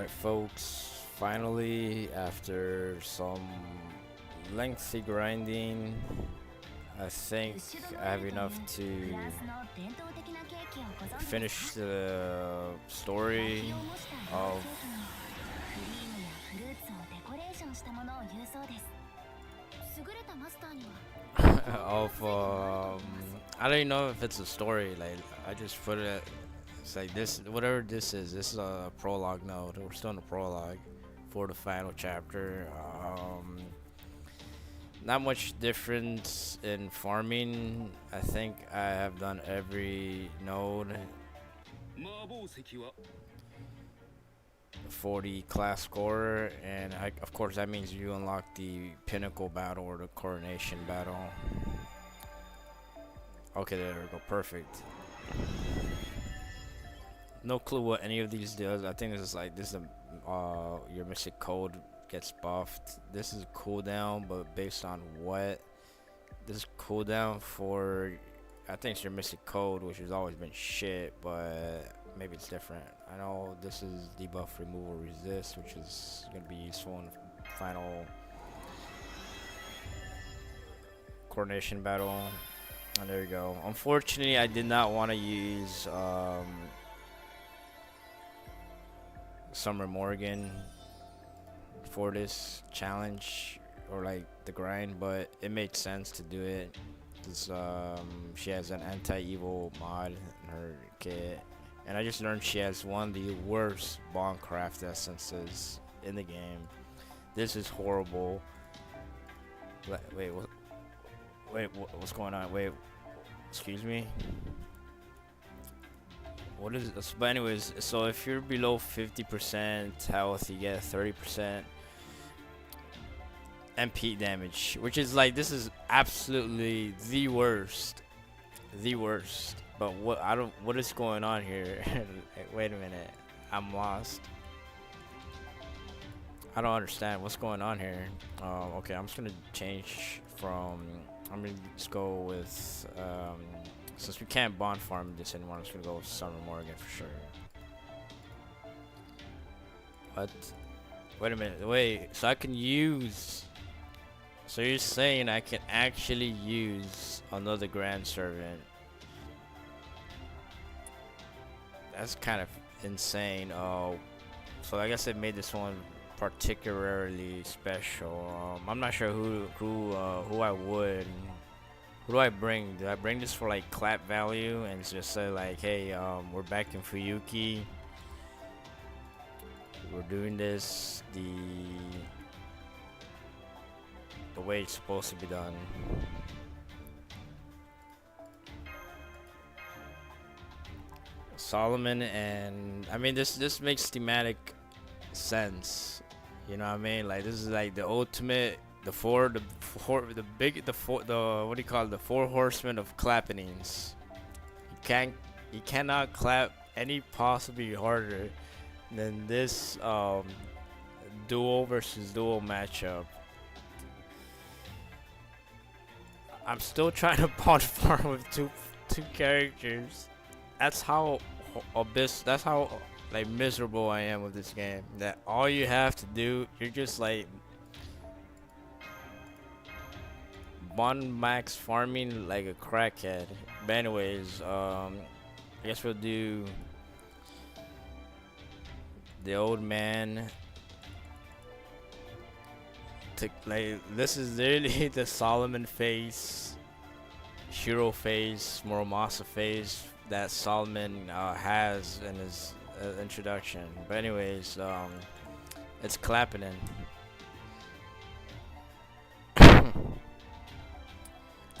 Alright, folks, finally, after some lengthy grinding, I think I have enough to finish the story of I don't even know if it's a story. Like, I just put it. It's like this, whatever this is. This is a prologue node. We're still in the prologue for the final chapter. Not much difference in farming. I think I have done every node. 40 class score, and of course that means you unlock the pinnacle battle or the coronation battle. Okay, there we go, perfect. No clue what any of these does. I think this is like your mystic code gets buffed. This is cooldown, but based on what? This is cooldown for, I think it's your mystic code, which has always been shit, but maybe it's different. I know this is debuff removal resist, which is gonna be useful in the final coordination battle. And there you go. Unfortunately, I did not want to use Summer Morgan for this challenge or like the grind, but it made sense to do it. Cause she has an anti-evil mod in her kit, and I just learned she has one of the worst bond craft essences in the game. This is horrible. Wait, what? Wait, what's going on? Wait, excuse me. What is this? But anyways, so if you're below 50% health, you get 30% MP damage, which is like, this is absolutely the worst. But what is going on here? Wait a minute, I'm lost. I don't understand what's going on here. Okay, I'm just gonna change from, I'm gonna just go with, since we can't bond farm this anymore, I'm just gonna go with Summer Morgan for sure. What? Wait a minute, wait, so I can use, so you're saying I can actually use another Grand Servant? That's kind of insane. Oh, so I guess it made this one particularly special. I'm not sure who I would. Who do I bring? Do I bring this for like clap value and just say like, hey, we're back in Fuyuki. We're doing this the way it's supposed to be done. Solomon, and I mean this makes thematic sense. You know what I mean? Like, this is like the ultimate, the what do you call it? The four horsemen of clappings. You cannot clap any possibly harder than this duo versus duo matchup. I'm still trying to bond farm with two characters. That's how that's how like miserable I am with this game. That all you have to do, you're just like bond max farming like a crackhead. But anyways, I guess we'll do the old man. Like, this is literally the Solomon face, Shiro face, Muramasa face that Solomon has in his introduction. But anyways, it's clapping in.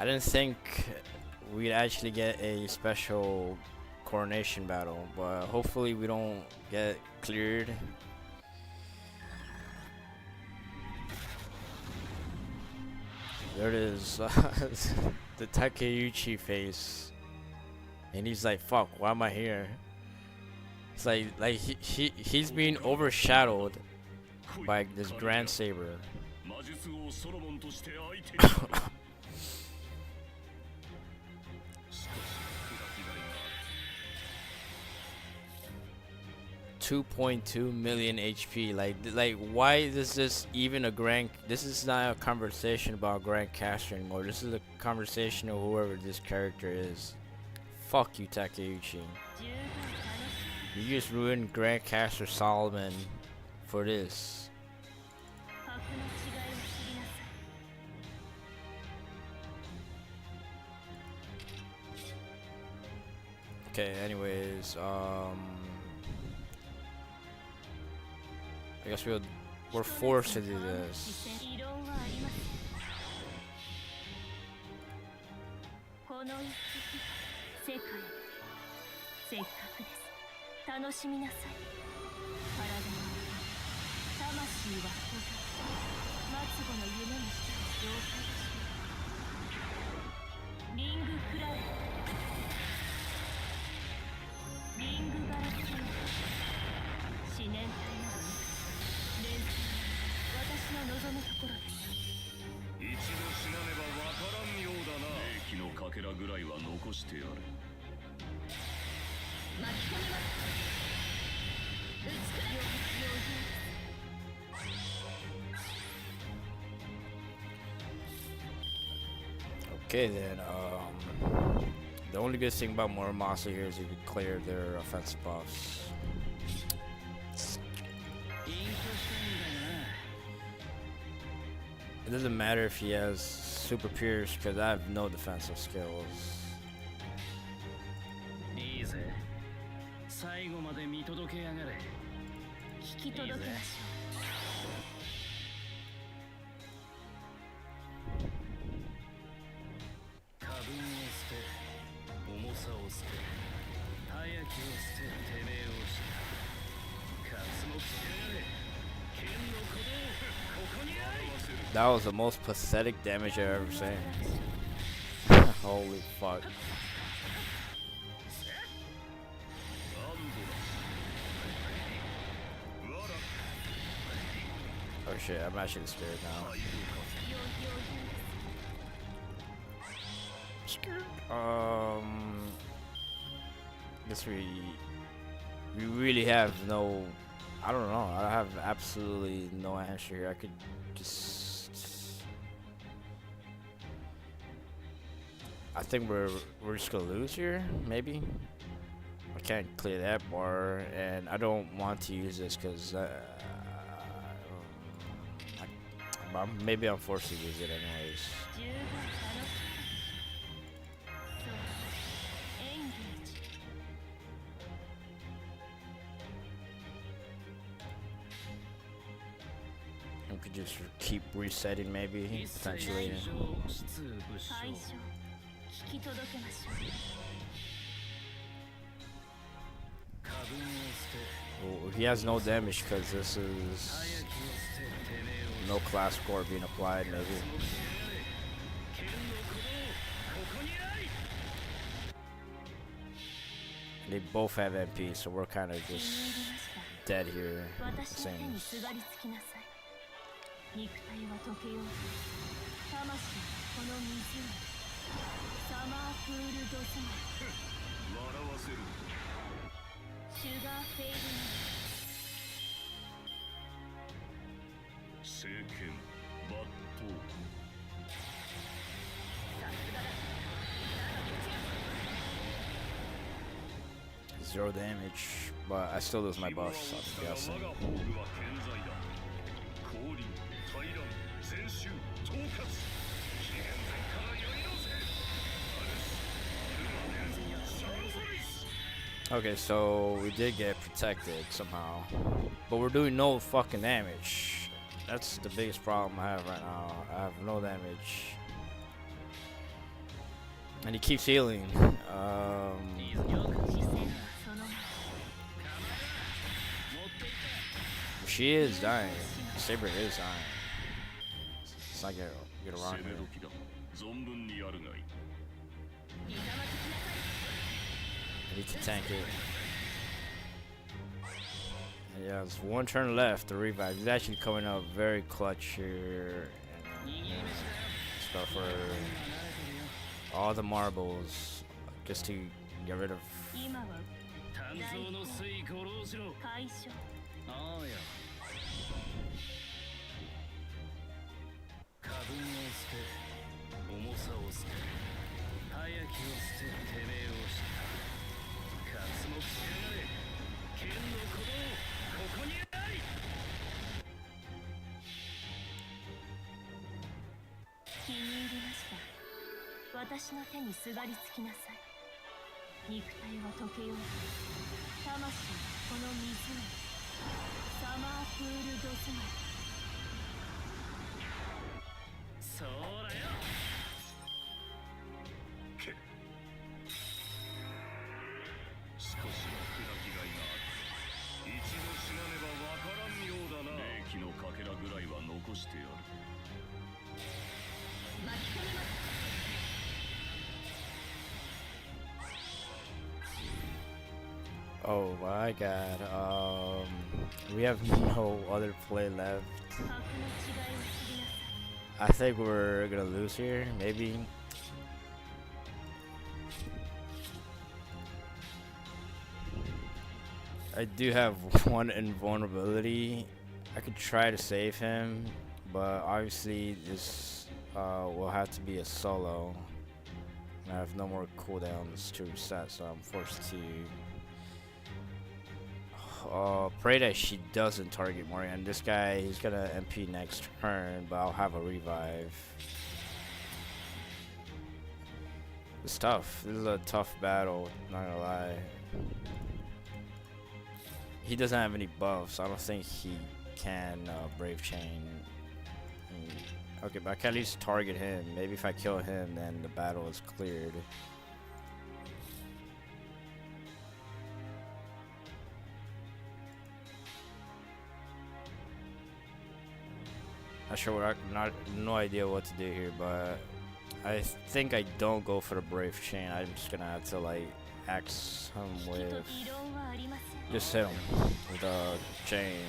I didn't think we'd actually get a special coronation battle, but hopefully we don't get cleared. There it is, the Takeuchi face, and he's like, "Fuck, why am I here?" It's like he's being overshadowed by this Grand Saber. 2.2 million HP. Like, why is this even a grand? This is not a conversation about Grandcaster anymore. This is a conversation of whoever this character is. Fuck you, Takeuchi. You just ruined Grandcaster Solomon for this. Okay, anyways, I guess we're forced to do this. Okay then, the only good thing about Muramasa here is you can clear their offensive buffs. It doesn't matter if he has super pierce because I have no defensive skills. That was the most pathetic damage I've ever seen. Holy fuck. Oh shit, I'm actually scared now. Guess we really have no, I don't know, I have absolutely no answer here. I could just, I think we're just gonna lose here, maybe. I can't clear that bar, and I don't want to use this because maybe I'm forced to use it anyways. We could just keep resetting, maybe, potentially. Oh, he has no damage because this is no class score being applied, maybe. They both have MP, so we're kind of just dead here, it seems. Zero damage, but I still lose my buffs, I'm guessing. Okay, so we did get protected somehow, but we're doing no fucking damage. That's the biggest problem I have right now. I have no damage. And he keeps healing. She is dying. Saber is dying. Let's not get around here. I need to tank it. Yeah, there's one turn left to revive. He's actually coming up very clutch here. And, let's go for all the marbles just to get rid of 私の手にすがりつきなさい。肉体は溶けよう。魂はこの水を。サマープールドスマイ。そうだよ。しかし落書きがいがある。一度死なねばわからんようだな。霊気のかけらぐらいは残してやる。巻き込みます。Oh my god. We have no other play left. I think we're gonna lose here, maybe. I do have one invulnerability. I could try to save him, but obviously this will have to be a solo. I have no more cooldowns to reset, so I'm forced to pray that she doesn't target Morgan. This guy, he's gonna MP next turn, but I'll have a revive. It's tough. This is a tough battle, not gonna lie. He doesn't have any buffs, so I don't think he can Brave Chain. Okay, but I can at least target him. Maybe if I kill him, then the battle is cleared. Not sure what no idea what to do here, but I think I don't go for the Brave Chain. I'm just gonna have to like axe him with just hit him with a chain.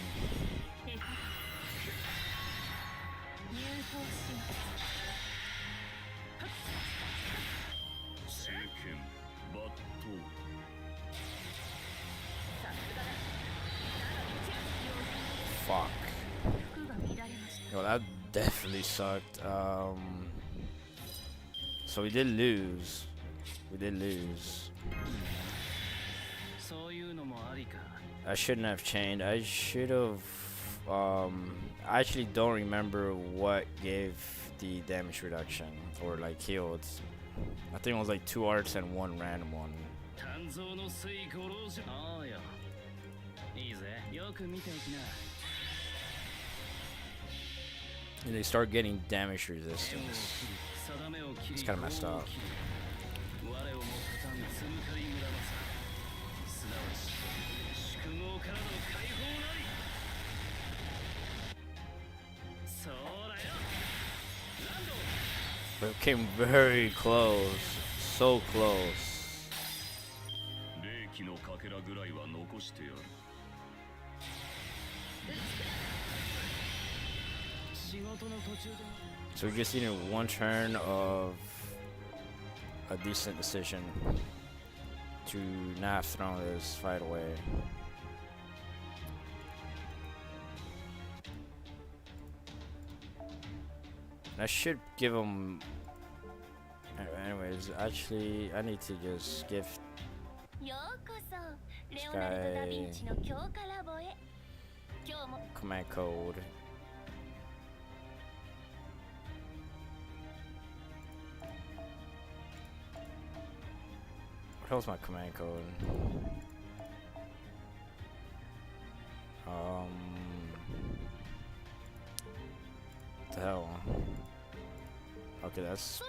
Fuck. Yo, that definitely sucked. So we did lose. We did lose. I shouldn't have chained. I should have. I actually don't remember what gave the damage reduction or like healed. I think it was like 2 arts and 1 random one. And they start getting damage resistance. It's kind of messed up. But it came very close. So close. So we just needed 1 turn of a decent decision to not have thrown this fight away. I should give him. Anyways, actually, I need to just give this guy command code. What hell's my command code? What the hell? Okay, that's.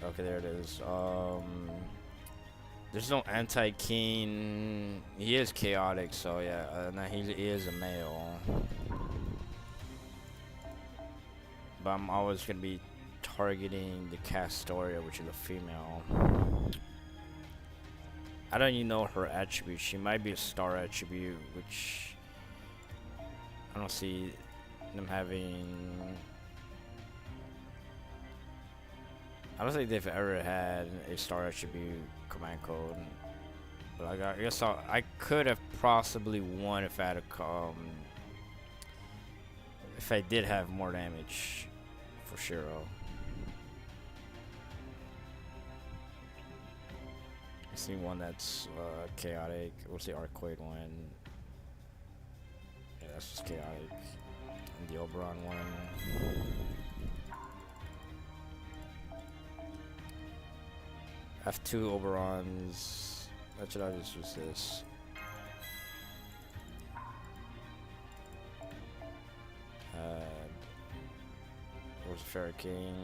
Okay, there it is. There's no anti-Keen. He is chaotic, so yeah. Nah, he is a male. But I'm always gonna be targeting the Castoria, which is a female. I don't even know her attribute. She might be a star attribute, which I don't see them having. I don't think they've ever had a star attribute command code. But I guess I could have possibly won if I had if I did have more damage for Shiro. I see one that's chaotic. What's the Arcoid one? Yeah, that's just chaotic. And the Oberon one. I have 2 Oberons. What should I just use this? Where's the Fairy King?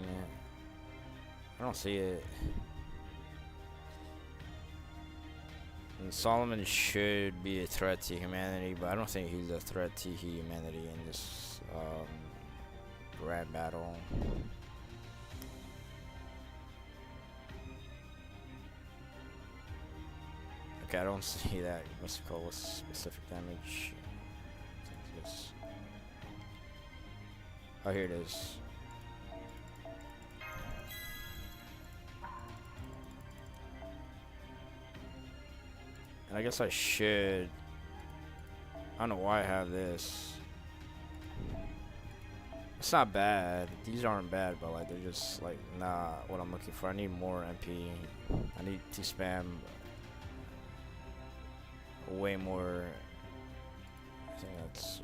I don't see it. And Solomon should be a threat to humanity, but I don't think he's a threat to humanity in this grand battle. Okay, I don't see that mystical with specific damage. Oh, here it is. And I guess I should. I don't know why I have this. It's not bad. These aren't bad, but like they're just like not what I'm looking for. I need more MP. I need to spam way more. I think that's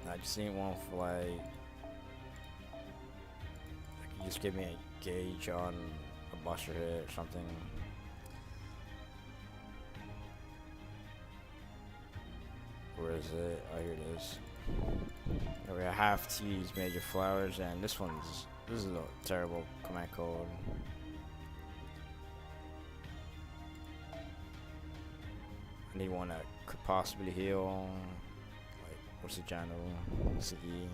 I just need one for like just give me a gauge on a buster hit or something. Where is it? Oh, here it is. Okay, I have to use Major Flowers, and this is a terrible command code. I need one that could possibly heal. Like, what's the channel? What's the E?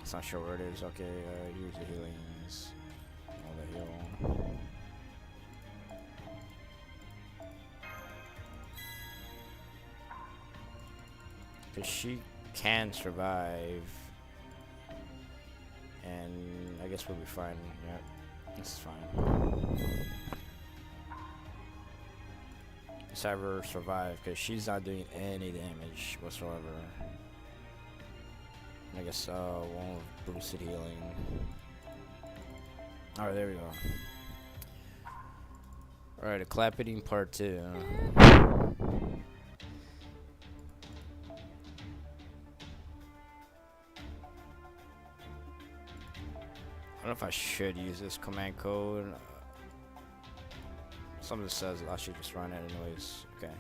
It's not sure where it is. Okay, use the healings. All the heal. Cause she can survive, and I guess we'll be fine. Yeah, this is fine. Just have her survive, cause she's not doing any damage whatsoever. I guess one with boosted healing. Alright, there we go. Alright, a clapping part 2. I don't know if I should use this command code. Something says I should just run it anyways. Okay.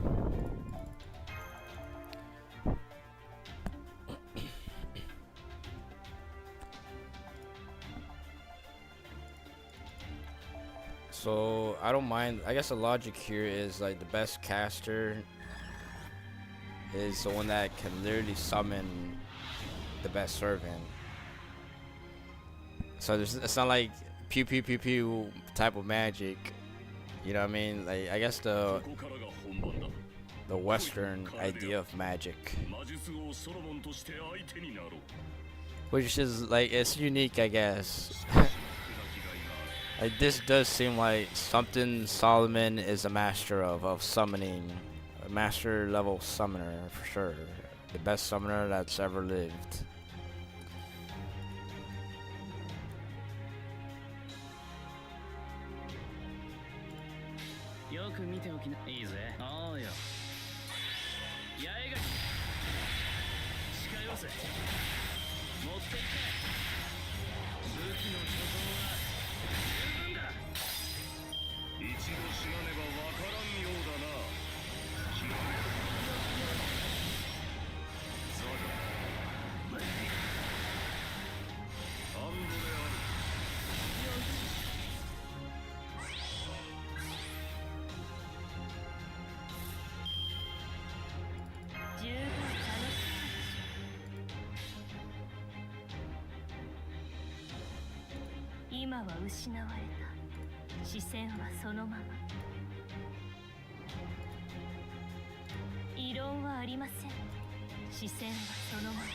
So I don't mind. I guess the logic here is like the best caster is the one that can literally summon the best servant. So it's not like pew pew pew pew type of magic. You know what I mean? Like I guess the Western idea of magic, which is like it's unique, I guess. Like this does seem like something Solomon is a master of summoning, a master level summoner for sure, the best summoner that's ever lived. りません。視線はそのまま。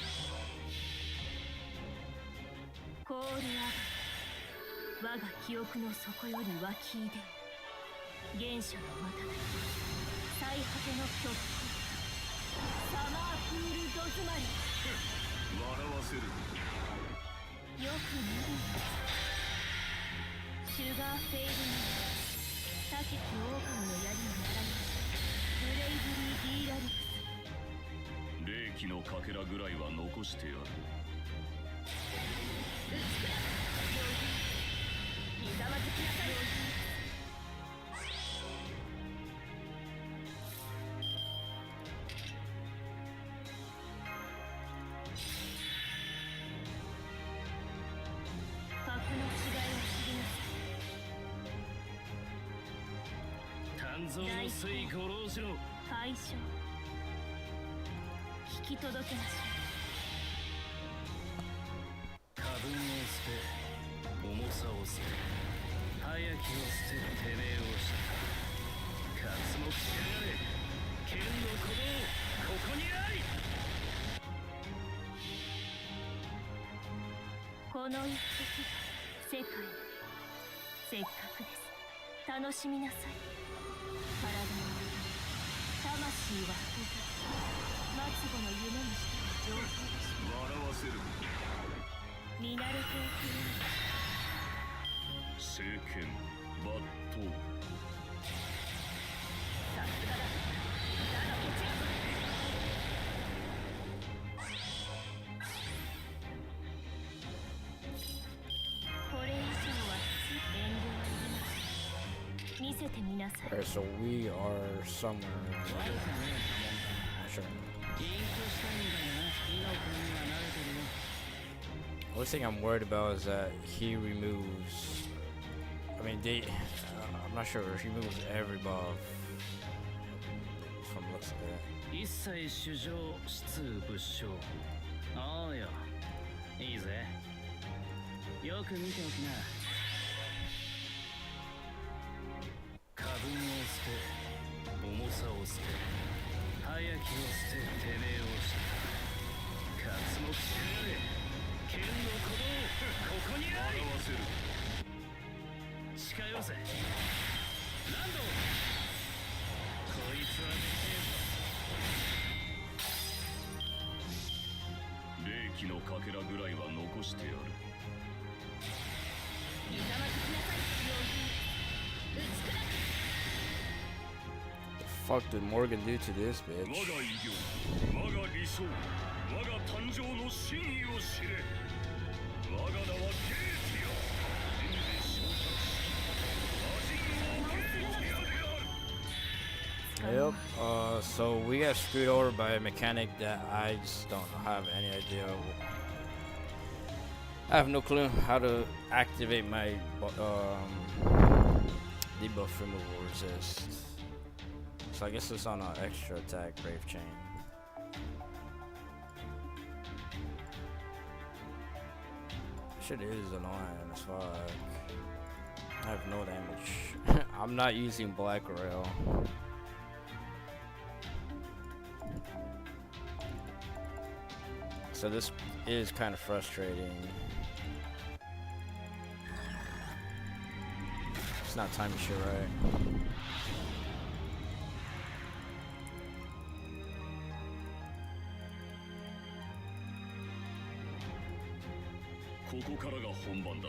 コールアバ我が記憶の底より湧き出る原初の瞬き最果ての極地サマープールド詰まり笑わせる。よく見るのシュガーフェイルに高き狼の槍にならないブレイブリー・ディーラリクス霊気のかけらぐらいは残してやる。ひざまずきなさい。格の違いを知りなさい。鍛造の水ご老しろ。解消引き届けましょ過分を捨て重さを捨て早きを捨ててめえをした活目しやがれ。剣の鼓動ここにあり。う。この一滴が世界せっかくです。楽しみなさい。体の魂は保護末子の夢にしての情報でしょう。笑わせる。見慣れておくように。聖剣抜刀。さすがだ。だが落ちるぞ。これ以上は遠慮はいりません。見せてみなさい。 Alright, so we are somewhere. Not sure. The only thing I'm worried about is that he removes. I mean, I'm not sure if he removes every buff. From looks like that. 一切主情出物証。おうよいいぜ。よく見ておきな。過分を捨て重さを捨て早きを捨ててめえをした活目しやがれ。剣の鼓動ここにあり。笑わせる。近寄せランド。こいつは霊気のかけらぐらいは残してやる。ひざまずきなさい。美しくなく。 The fuck did Morgan do to this 我が bitch? 偉業我が理想我が誕生の真意を知れ。我が名はゲーティア。人で昇格し魔人王ゲーティアである。 Yep. So we got screwed over by a mechanic that I just don't have any idea. I have no clue how to activate my debuff removal resist. So I guess it's on an extra attack brave chain. Shit is annoying as fuck. I have no damage. I'm not using black rail. So this is kind of frustrating. It's not timing shit right. ここからが本番だ。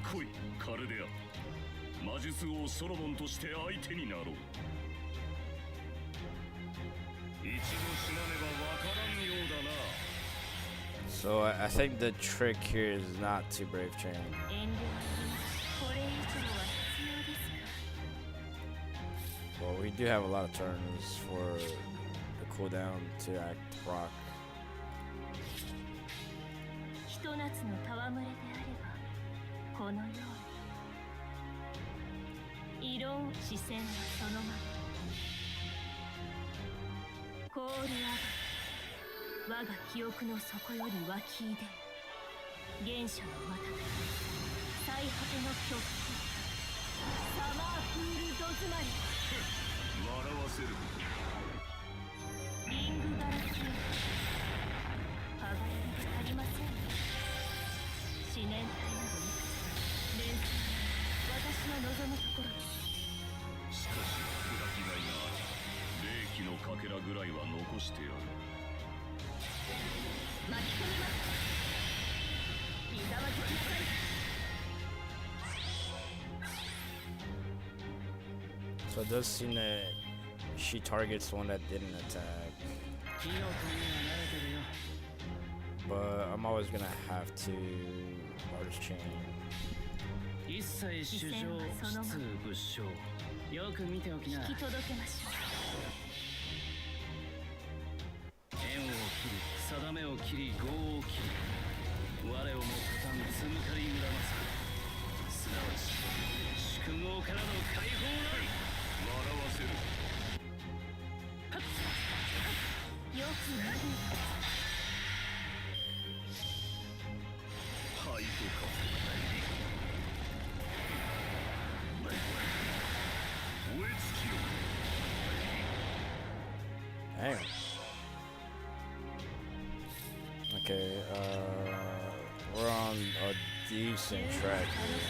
来いカルデア。魔術王ソロモンとして相手になろう。一度死なねばわからんようだな。 So I think the trick here is not to brave chain. 遠慮はこれ以上は必要ですか。 Well, we do have a lot of turns for the cooldown to act rock. ひと夏の戯れであればこのように異論視線はそのまま。コールアバ我が記憶の底より湧き出る原初の瞬き最果ての極地サマープールド詰まり。笑わせる。リングガラスよ剥がれるじゃありません。思念体などいくつ連載は私の望むところです。しかし砕きがいがある。霊気のかけらぐらいは残してやる。巻き込みます。ひざまずきなさい。So it does seem that she targets the one that didn't attack. キノコには慣れてるよ。 But I'm always gonna have to artist chain. 一切主情質物証。よく見ておきな。引き届けましょう。縁を切り、定めを切り、業を切り、我をもたたんつむかり村正。すなわち宿業からの解放なり。笑わせる。よく見る。はいとか。燃え尽きよ。 Damn. Okay, we're on a decent track here,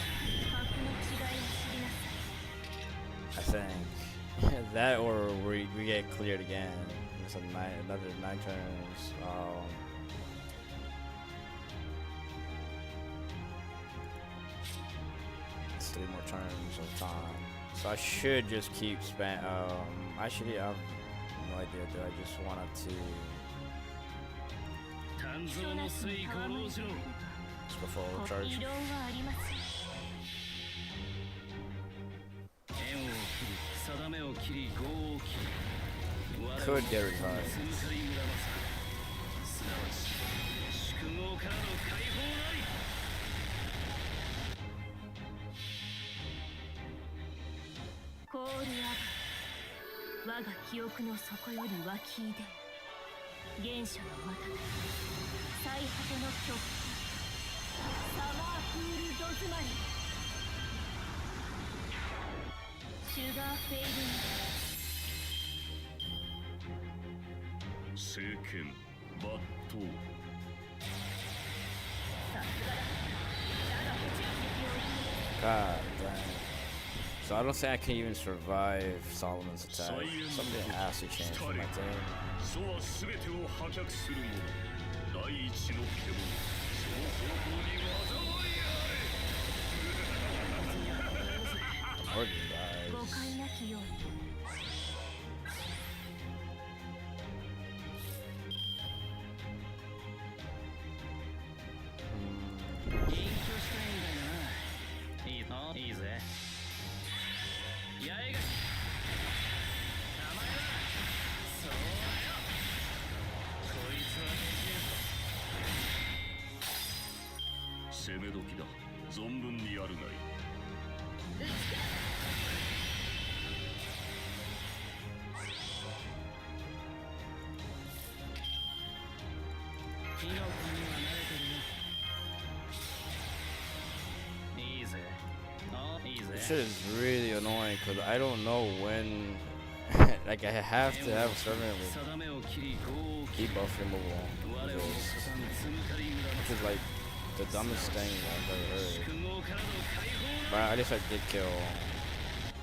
格の違いを知りなさい。 I think. That or we get cleared again. It's another 9 turns. It's 3 more turns of time. So I should just keep spam. Actually, I have no idea. Do I just wanted to 鍛造の水功労しろ。 just before 異 charge? 論はありません。縁を切り、定めを切り、業を切り。 Could get revived. つむかり村正。すなわち宿業からの解放なり。 コールアバ我が記憶の底より湧き出原初の瞬く最果ての極サマークールドズマリシュガーフェイル聖剣抜刀。 さすがだだが宇宙敵を言い God damn. So I don't think I can even survive Solomon's attack. Something has to change for my team. そは全てを破却するもの。第一の獣。その方向に災いあれ。 Morgan 誤 dies. 解なきように 隠居したいんだよな。いいのいいぜ。八重垣。名前はそうだよ。こいつはできる。攻め時だ。存分にやるがいい。キノコには慣れてるよ。いいぜ。あ、いいぜ。 This shit is really annoying because I don't know when. Like I have to have a servant with 定めを切り、業を切り。 debuff removal, 我をも which たたんつむかり村 is like the dumbest thing I've ever heard. 宿業からの解放 But at least I did kill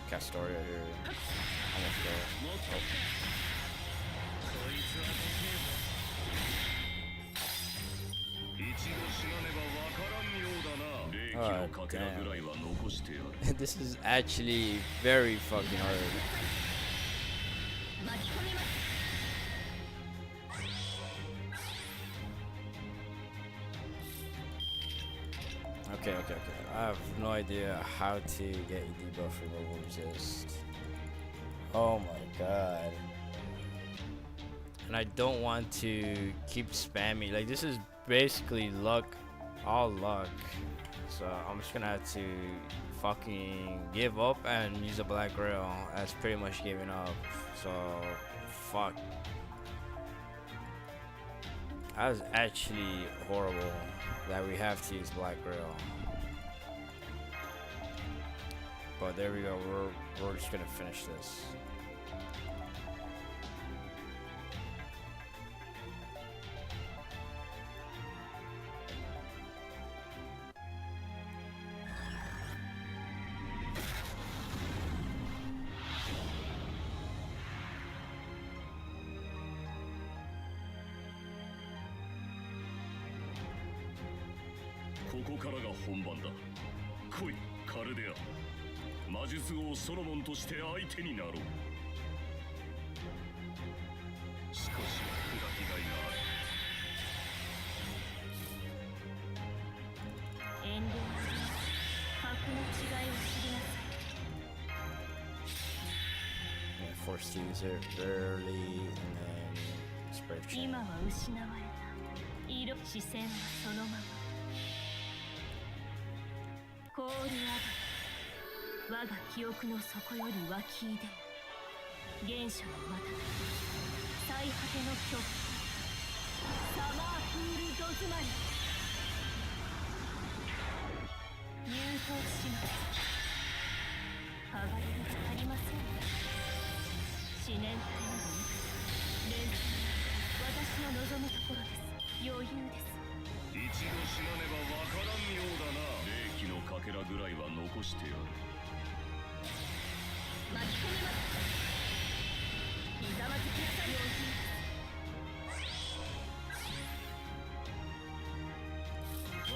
Castoria here. Almost killed. もっとこいつはできるぞ。一度死なねばわからんようだな。霊気のかけらぐらいは残してやる。 This is actually very fucking hard. 巻き込みます Okay. I have no idea how to get a debuff removal resist. Oh my god. And I don't want to keep spamming. Like, this is basically luck, all luck. So I'm just gonna have to fucking give up and use a black rail. That's pretty much giving up. So, fuck. That was actually horrible that we have to use black rail. But there we go. We're just gonna finish this. こからが本番だ。来いカルデア、魔術王ソロモンとして相手になろう。しかし砕きがいがある。遠慮は格の違いを知りなさい。 Yeah, forced to use it rarely, and then spray chain. 今は失われた。色視線はそのまま。コールアバ、我が記憶の底より湧き出る原初の瞬き、最果ての極サマープールドズマリ。入刀します。剥がれるがありません。思念体などいくつ連鎖、私の望むところです。余裕です。一度死なねばわからんようだな。霊気のかけらぐらいは残してやる。巻き込みます。ひざまずきなさい。余裕です。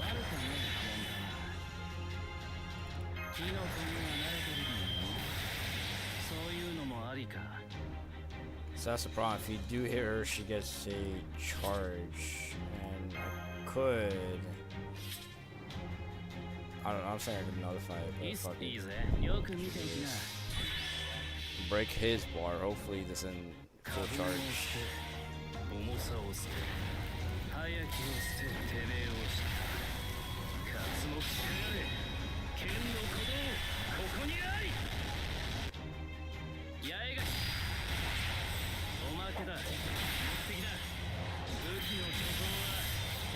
悪かねえもんだな。火の粉には慣れてるのにそういうのもありか。 So that's the problem. If you do hit her, she gets a charge, and I could. I don't know. I'm saying I could nullify it, but fuck it. いいぜ。よく見ていきな。 Break his bar. Hopefully, he doesn't full charge. 重さを捨て、早きを捨ててめえをした。活目しやがれ。剣の鼓動、ここにあり。八重がおまけだ。持ってきな。武器の助走は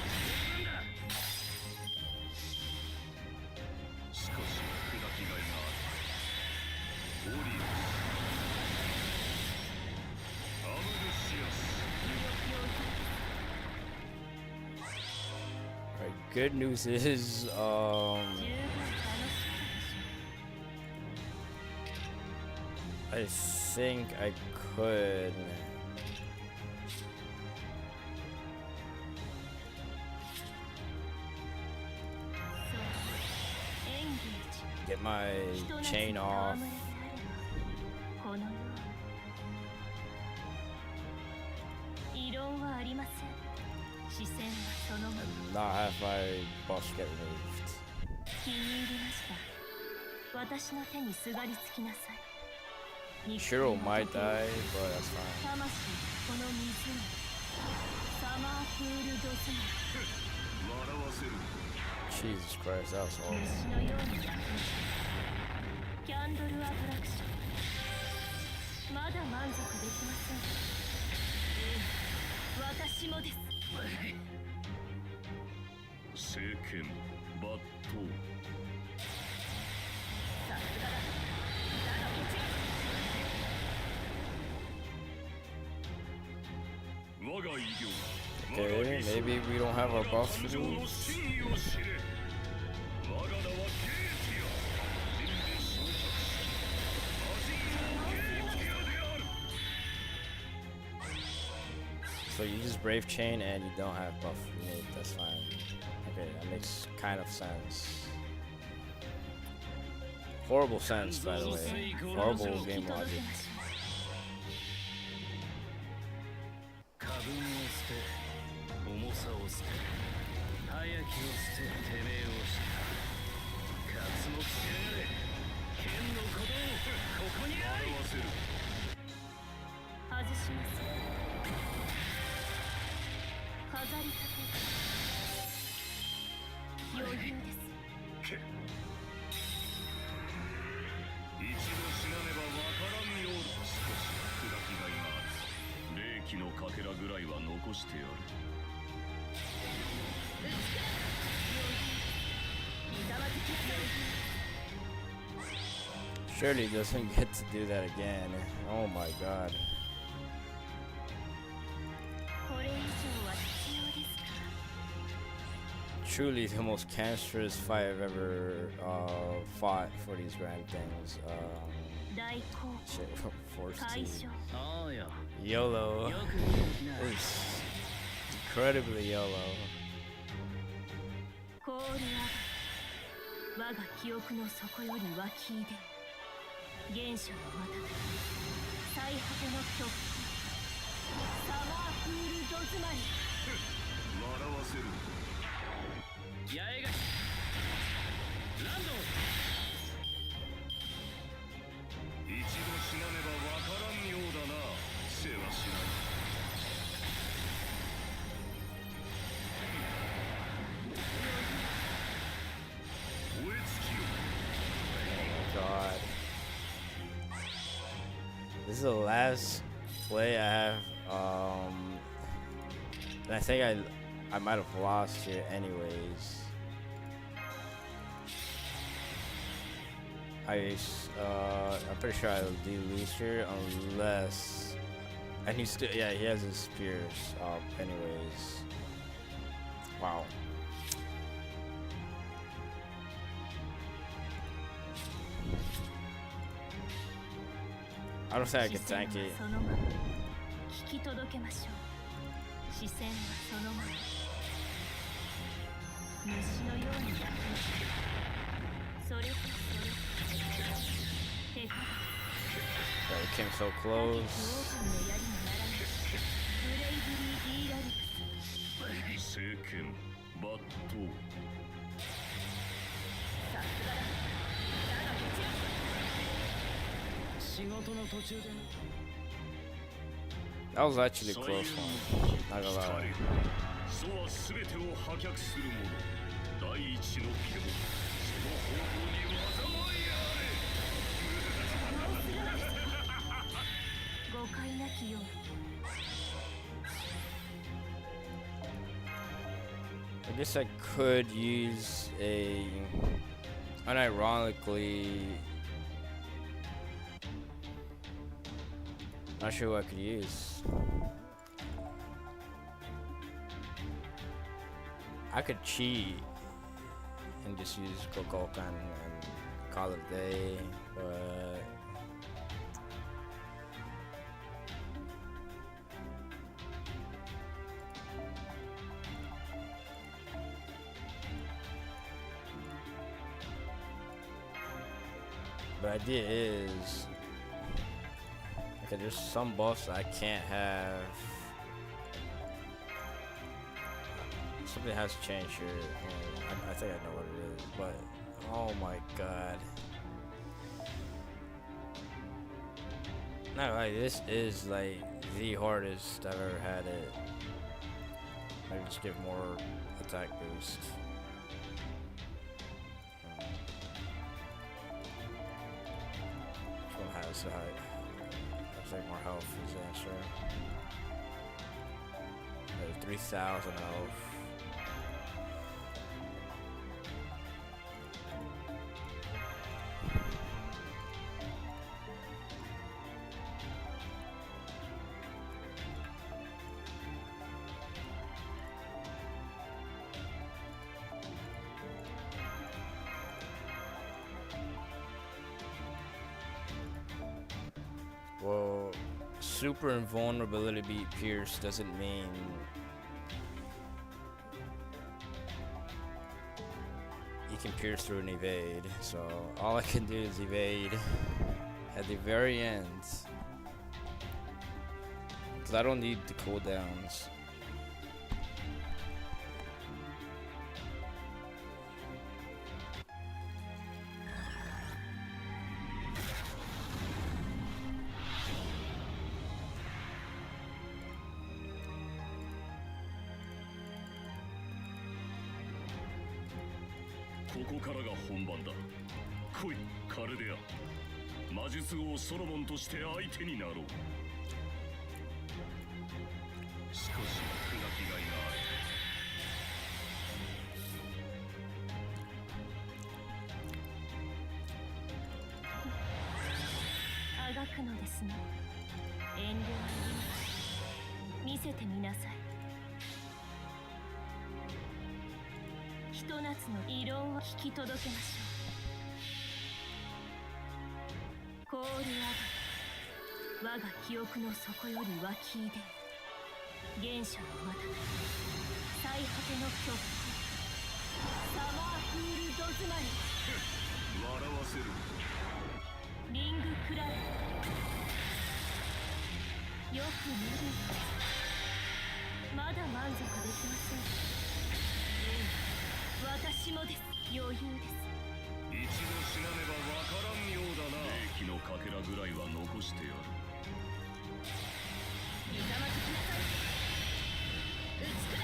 十分だ。しかし砕きがいがある。オリオス、アムルシアス。 Alright, good news is, 十分楽しかったでしょ I think I could. そうエンゲージ Get my ひと夏 chain の off. 戯れであればこのように異論はありません。視線はそのまま。 And not have my buff get removed. 気に入りました。私の手にすがりつきなさい。 Shiro might die, but that's fine. 魂この水にサマープールドズ笑わせる。 Jesus Christ, that was マ horrible. 虫のように焼くキャンドルアトラクション。まだ満足できません。私もです。聖剣抜刀。さすがだ。だがこちら 我が偉業。 Okay, maybe we don't have our buffs for 感情の these. 真意を知れ。我が名はゲーティア。人で昇格し、魔人王ゲーティアである。 So you just brave chain and you don't have buff removed. That's fine. Okay, that makes kind of sense. Horrible sense, by the way. Horrible game logic. 過分を捨て、重さを捨て、早きを捨ててめえをした。活目しやがれ。剣の鼓動、ここにあり。笑わせる。外しません。飾り立てる。余裕です。け一度死なねばわからんようだ。しかし砕きがいがある。霊気のかけらぐらいは残してやる。 Surely doesn't get to do that again. Oh my god. これ以上は必要ですか。 Truly the most cancerous fight I've ever fought for these grand things. 大好 Shit, forced 解 to 消。ああよ。 YOLO. よく見てきな。 It's incredibly YOLO. ココールアバ我が記憶の底より湧き出原初の瞬き最果ての極サマープールドズマリ笑わせる八重樫ランド一度死なねばわからんようだなせはしない燃え尽きよ God. This is the last play I have. And I think I might have lost here anyways. I'm pretty sure I do lose here unless, and he still, yeah, he has his spears up anyways. Wow. I don't think I can tank it. 聞き届けましょう視線はそのまま虫のように焼くそれと手か It came so close. 聖剣抜刀仕事の途中で That was actually a close one. Not gonna lie. そは全てを破却する者第一の獣その方法に災いあれ誤解なきよう I guess I could use a unironically. Not sure what I could use. I could cheat and just use Gokokan and call it a day, but the idea is, okay, there's some buffs I can't have. Something has changed here. I think I know what it is, but oh my god. Not like this is like the hardest I've ever had it. I just give more attack boost. Which one has the height? Looks like more health is the answer. 3,000 health. Well, super invulnerability beat Pierce doesn't mean you can pierce through and evade. So all I can do is evade at the very end. Because I don't need the cooldowns.ここからが本番だ。来い、カルデア。魔術王ソロモンとして相手になろう。しかし、砕きがいがある。あがくのですね。遠慮はいりません。見せてみなさい。ひと夏の異論を聞き届けましょう。コールアバ我が記憶の底より湧き出原初の瞬き最果ての極サマーフールドズマリ笑わせる。リングクラウンよく見るまだ満足できません。私もです。余裕です。一度死なねばわからんようだな。霊気のかけらぐらいは残してやる。いざまずきなさい。打ち砕く。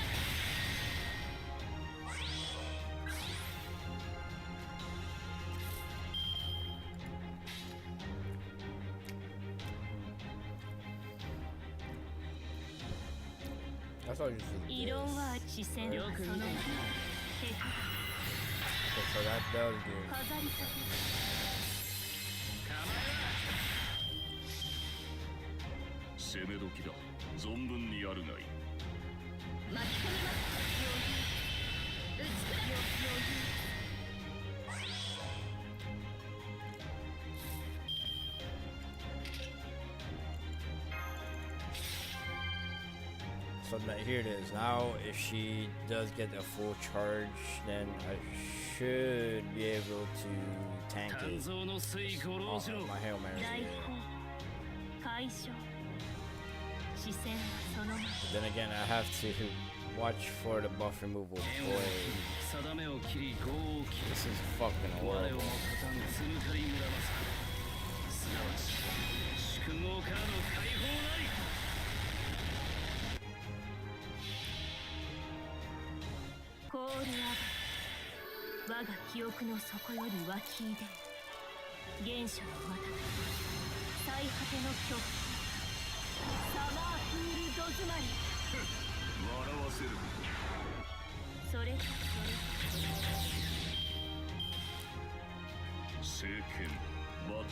That's all you should do. 異論は視線はその手札 Okay, so that does do. 飾り立て攻め時だ。存分にやるがいい。巻き込みます。余裕打ち砕く。余裕 So here it is. Now, if she does get a full charge, then I should be able to tank 肝 it 臓の水鼓浪しろ。 on my Hail 来 Mary. 訪解消視線はそのまま Then again, I have to watch for the buff removal. 剣を Boy, 定めを切り業を切 this is fucking る。我をも horrible. 勝たんつむかり村正。すなわち宿業からの解放なり。コールアバ我が記憶の底より湧き出る原初の瞬き最果ての巨峰サマーフールドズマリ笑わせる。それ聖剣抜刀。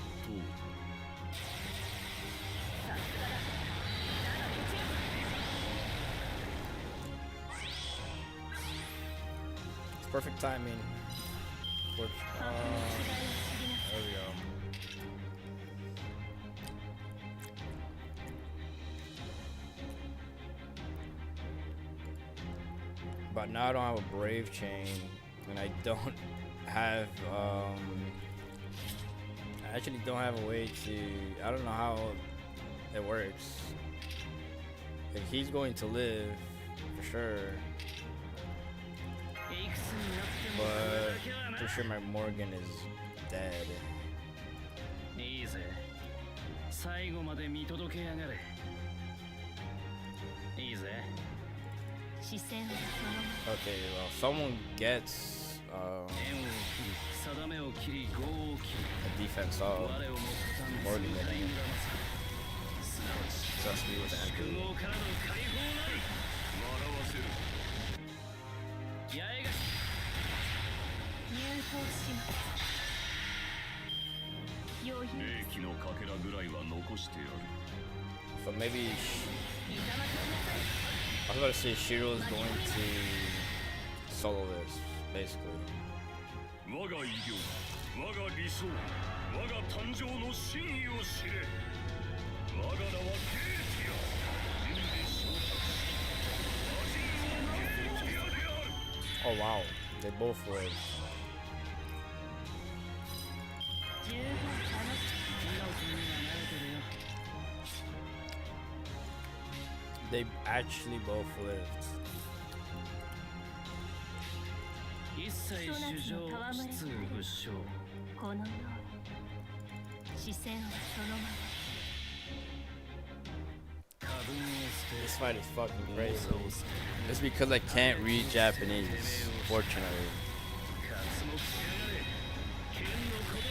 さすがだなの一 It's perfect timing. There we go. But now I don't have a brave chain, and I don't have I actually don't have a way to. I don't know how it works. Like he's going to live for sure, いくつになっても but だけはな for sure my Morgan is dead. いいぜ。最後まで見届けやがれ。いいぜ。視線は Okay, well, someone gets 剣を切り、定めを切り、業を切 a defense る。 up. 我をも勝たんつむかり村正。すなわち Trust me with the 宿 MP. 業からの解放なり。笑わせる。八重が入刀します余裕霊気のかけらぐらいは残してやる。 So maybe いざまずきなさい I was about to say Shiro is going to solo this, basically. 我が偉業、我が理想、我が誕生の真意を知れ。我が名はゲーティア。人類昇格し、魔人王ゲーティアである。 Oh wow, they both live. 十分楽しく They actually both lived. 一切主情、質不詳。このように視線はそのまま過分を捨て、 This fight is fucking 重 crazy. さを捨て、 It's because I can't read Japanese, fortunately. 活目しやがれ。剣の鼓動。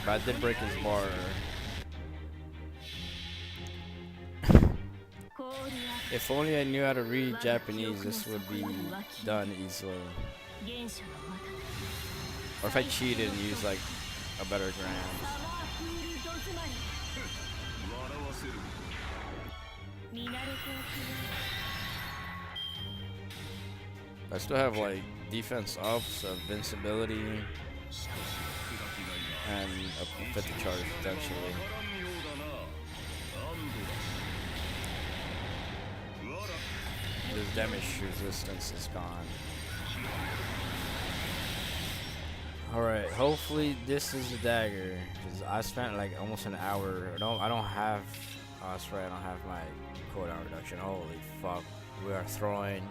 But I did break his bar. コールア If only I knew how to read Japanese, this would be done easily. 原初の瞬き Or if I cheated and used like a better サ grand. マーフールドズマリ笑わせる。見慣れておきな I still have like defense ups, invincibility, しかし砕きがいが and a 50 charge potentially. わからんようだな。安堵だ。わら。 His damage resistance is gone. Alright, hopefully this is the dagger. Cause I spent like almost an hour. I don't have. Oh, that's right. I don't have my cooldown reduction. Holy fuck. We are throwing.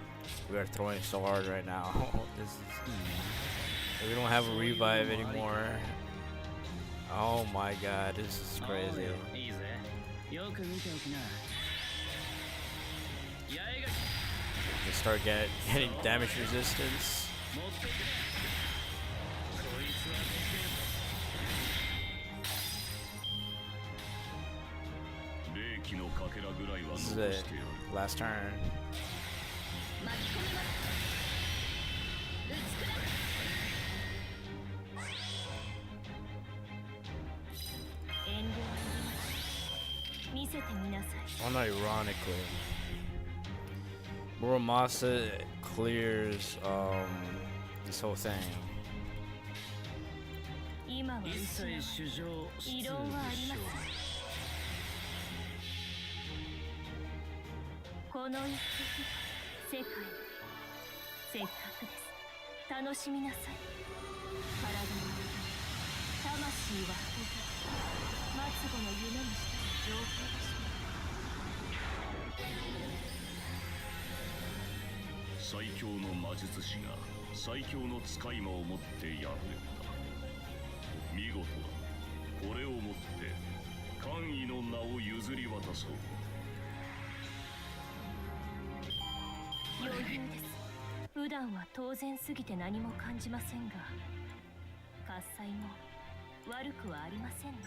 We are throwing so hard right now. This is. We don't have a revive anymore. Oh my god, this is crazy. いいぜ。よく見ておきな。八重が Just start getting damage resistance. 持ってくれ。こいつは霊気のかけらぐらいは This is 残 it. してやる。 Last turn. 巻き込みます打ち砕く遠慮はいります見せてみなさい Unironically, Muramasa clears this whole thing. 今は一失われ切主情異論はありませんこの一滴世界せっかくです楽しみなさい体の魂はほざ末子の夢にした情報でし最強の魔術師が最強の使い魔を持って敗れた。見事だ。これをもって官位の名を譲り渡そう。余裕です普段は当然すぎて何も感じませんが喝采も悪くはありませんね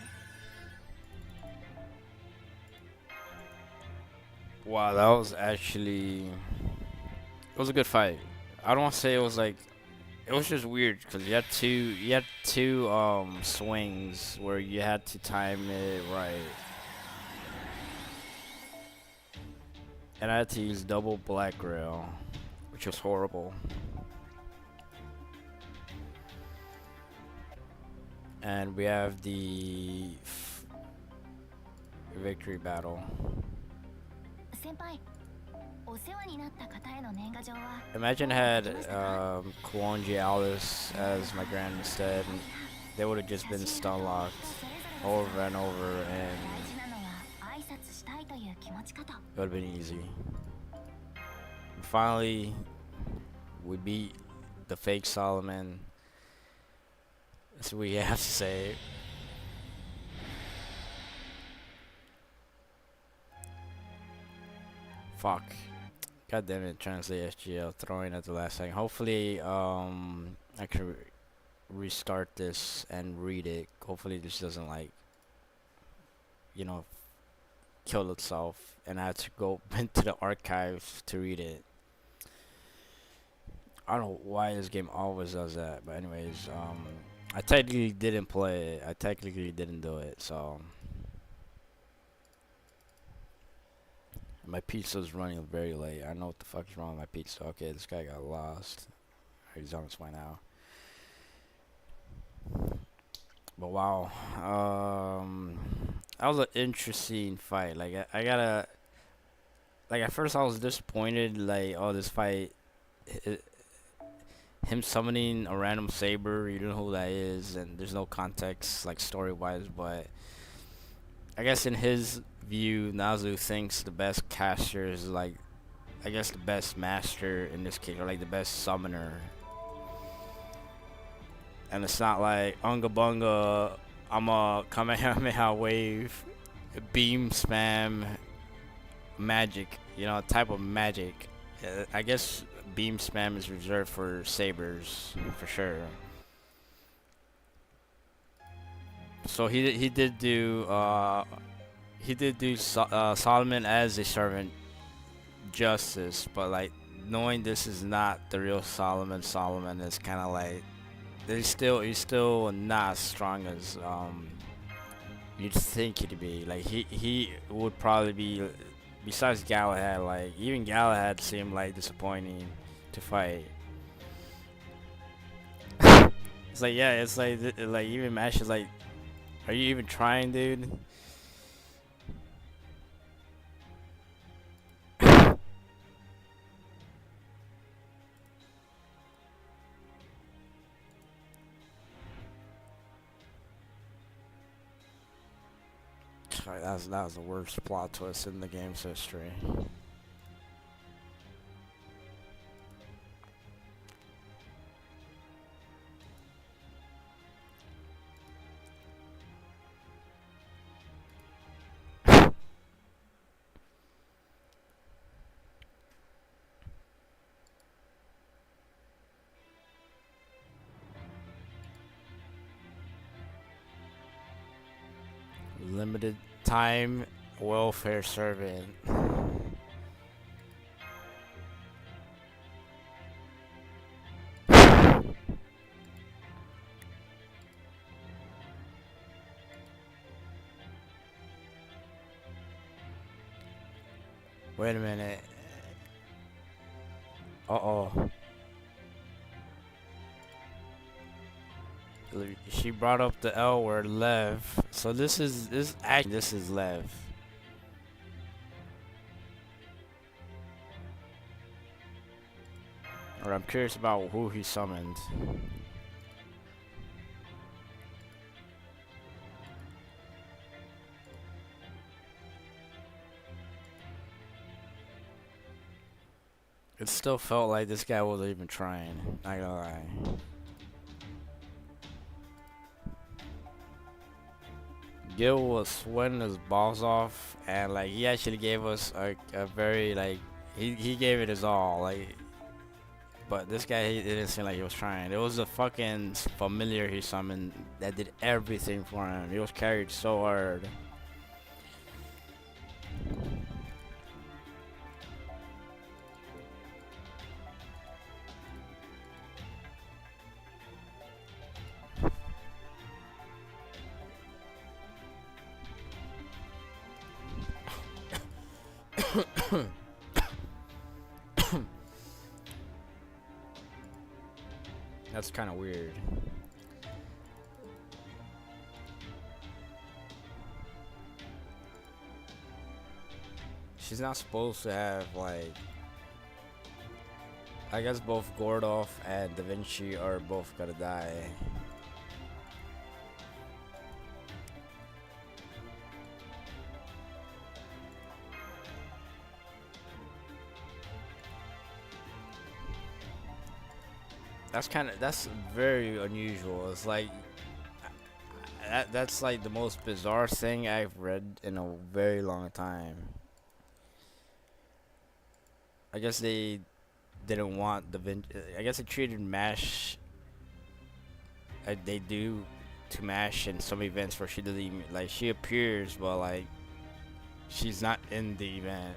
Wow, that was actually it was a good fight. I don't want to say it was like it was just weird because you had two swings where you had to time it right, and I had to use double black rail, which was horrible. And we have the victory battle. 先輩お世話になった方への年賀状は Imagine I had Kuonji Alice as my grand instead. And they would have just been stun locked over and over, and 大事なのは挨拶したいという気持ちかと it would have been easy. Finally, we beat the fake Solomon. That's what we have to say. Fuck. God damn it, translate FGO, throwing at the last second. Hopefully, I can restart this and read it. Hopefully this doesn't, like, kill itself, and I have to go into the archive to read it. I don't know why this game always does that, but anyways, I technically didn't play it. I technically didn't do it, so... My pizza's running very late. I don't know what the fuck is wrong with my pizza. Okay, this guy got lost. He's on his way now. But wow, that was an interesting fight. Like I gotta, like at first I was disappointed. Like, oh, this fight, him summoning a random saber. You don't know who that is, and there's no context, like story wise. But I guess in his view, Nazu thinks the best caster is like, I guess the best master in this case, or like the best summoner. And it's not like Unga Bunga, I'm a Kamehameha wave, beam spam, magic, type of magic. I guess beam spam is reserved for sabers, for sure. So he did do Solomon as a servant justice, but like knowing this is not the real Solomon is kind of like he's still not as strong as you'd think he'd be. Like he would probably be, besides Galahad, like even Galahad seemed like disappointing to fight. It's like, yeah, it's like even Mash is like, are you even trying, dude? that was the worst plot twist in the game's history. Limited time welfare servant. Wait a minute. Uh-oh. She brought up the L word, Lev. So this is Lev. Or I'm curious about who he summoned. It still felt like this guy wasn't even trying. Not gonna lie. Gil was sweating his balls off, and like he actually gave us a very like he gave it his all, like. But this guy, he didn't seem like he was trying. It was a fucking familiar he summoned that did everything for him. He was carried so hard. That's kind of weird. She's not supposed to have, like... I guess both Gordolf and Da Vinci are both gonna die. That's very unusual. It's like that's like the most bizarre thing I've read in a very long time. I guess they didn't want I guess they treated MASH like they do to MASH in some events where she doesn't even, like, she appears but like she's not in the event.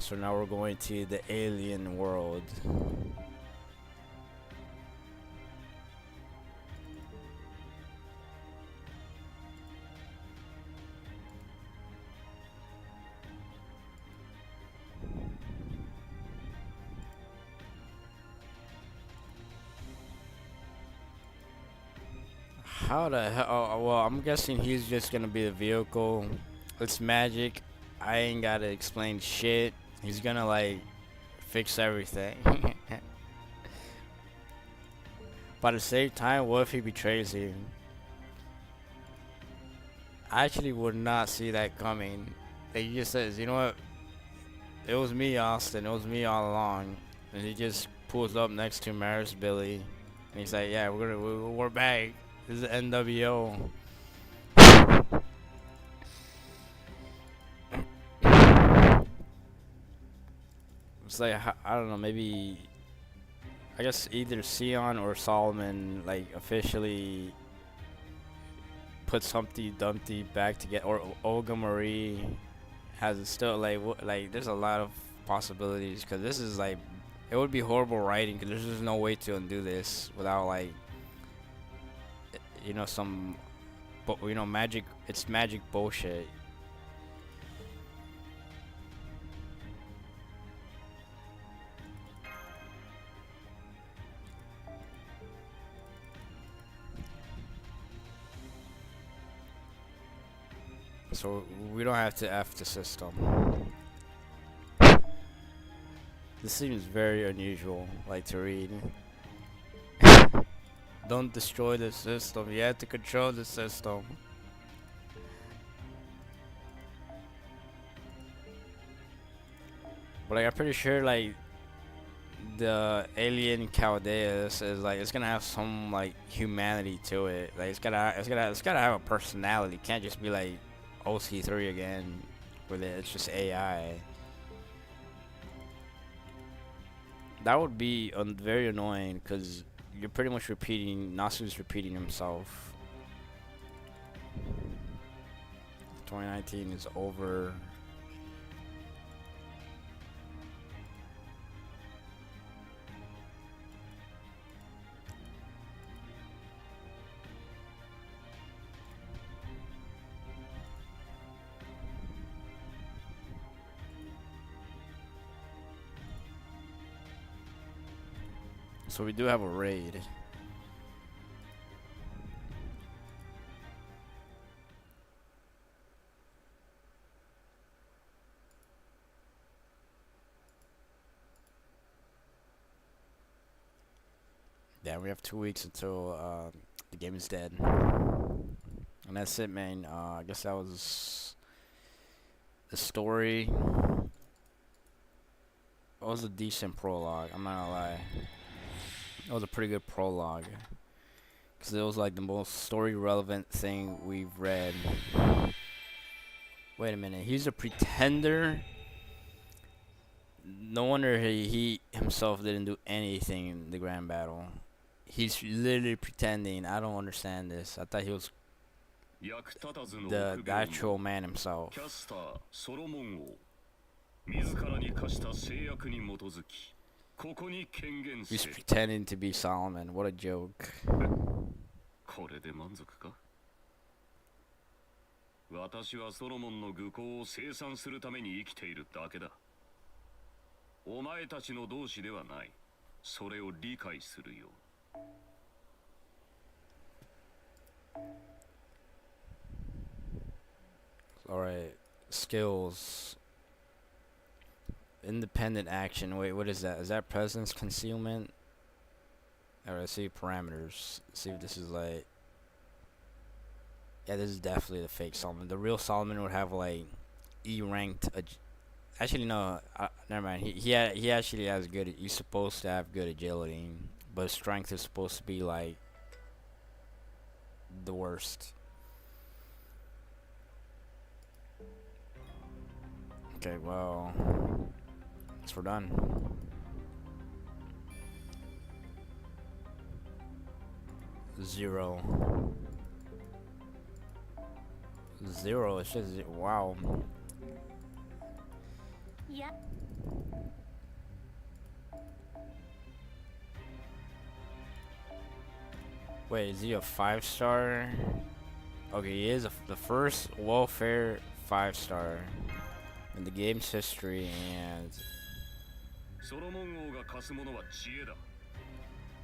So now we're going to the alien world. How the hell? Oh, well, I'm guessing he's just gonna be the vehicle. It's magic. I ain't gotta explain shit. He's gonna like fix everything. But at the same time, what if he betrays you? I actually would not see that coming. Like, he just says, you know what? It was me, Austin. It was me all along. And he just pulls up next to Maris Billy, and he's like, "Yeah, we're back. This is NWO." It's like, I don't know, maybe I guess either Sion or Solomon like officially put Humpty Dumpty back together, or Olga Marie has it still, like there's a lot of possibilities, because this is like, it would be horrible writing, because there's just no way to undo this without like, you know, some, but you know, magic. It's magic bullshit. So we don't have to F the system. This seems very unusual, like, to read. Don't destroy the system. You have to control the system. But like, I'm pretty sure like the alien Chaldeus is like it's gonna have some like humanity to it. Like it's gotta have a personality. It can't just be like OC3 again with it. It's just AI. That would be very annoying because you're pretty much repeating. Nasu's repeating himself. 2019 is over. So we do have a raid. Yeah, we have 2 weeks until the game is dead. And that's it, man. I guess that was the story. It was a decent prologue, I'm not gonna lie. It was a pretty good prologue. Because it was like the most story relevant thing we've read. Wait a minute, he's a pretender? No wonder he himself didn't do anything in the grand battle. He's literally pretending. I don't understand this. I thought he was the actual man himself. He's pretending to be Solomon. What a joke. これで満足か？私はソロモンの愚行を清算するために生きているだけだ。お前たちの同志ではない。それを理解するよう。Alright, skills. Independent action. Wait, what is that? Is that presence concealment? Alright, let's see parameters. Let's see if this is like. Yeah, this is definitely the fake Solomon. The real Solomon would have like E ranked. Actually, no. Never mind. He actually has good. He's supposed to have good agility, but strength is supposed to be like the worst. Okay, well, guess we're done. Zero. It says, wow. Yeah. Wait, is he a 5-star? Okay, he is the first welfare 5-star in the game's history, and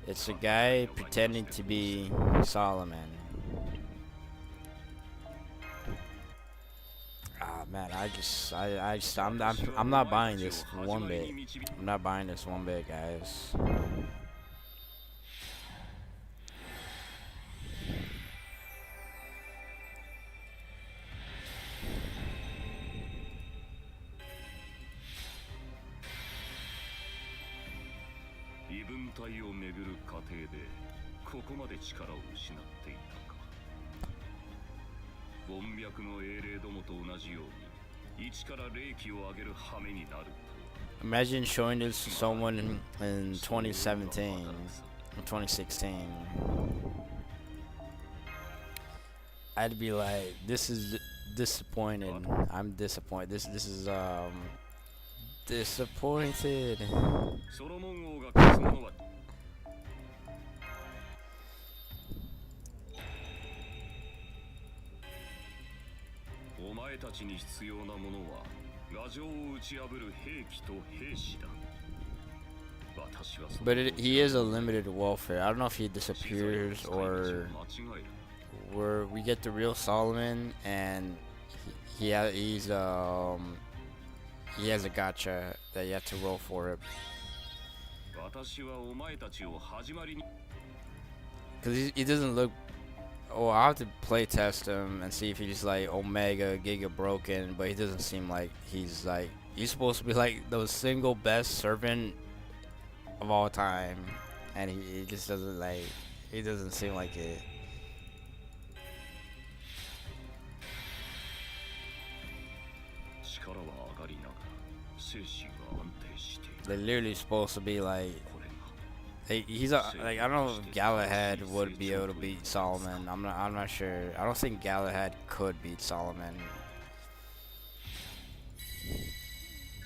it's a guy pretending to be Solomon. Ah man, I'm not buying this one bit. I'm not buying this one bit, guys. Imagine showing this to someone in 2017, 2016. I'd be like, this is disappointed. I'm disappointed. This is disappointed. But he is a limited welfare. I don't know if he disappears or where we get the real Solomon and he has a gacha that you have to roll for it. Cause he doesn't look. Oh, I'll have to play test him and see if he's like Omega Giga broken, but he doesn't seem like he's like he's supposed to be like the single best servant of all time, and he just doesn't like he doesn't seem like it. 力は上がりながら精神は安定している。 They're literally supposed to be like これが he's a, like I don't know if Galahad would be able to beat Solomon. I'm not sure. I don't think Galahad could beat Solomon.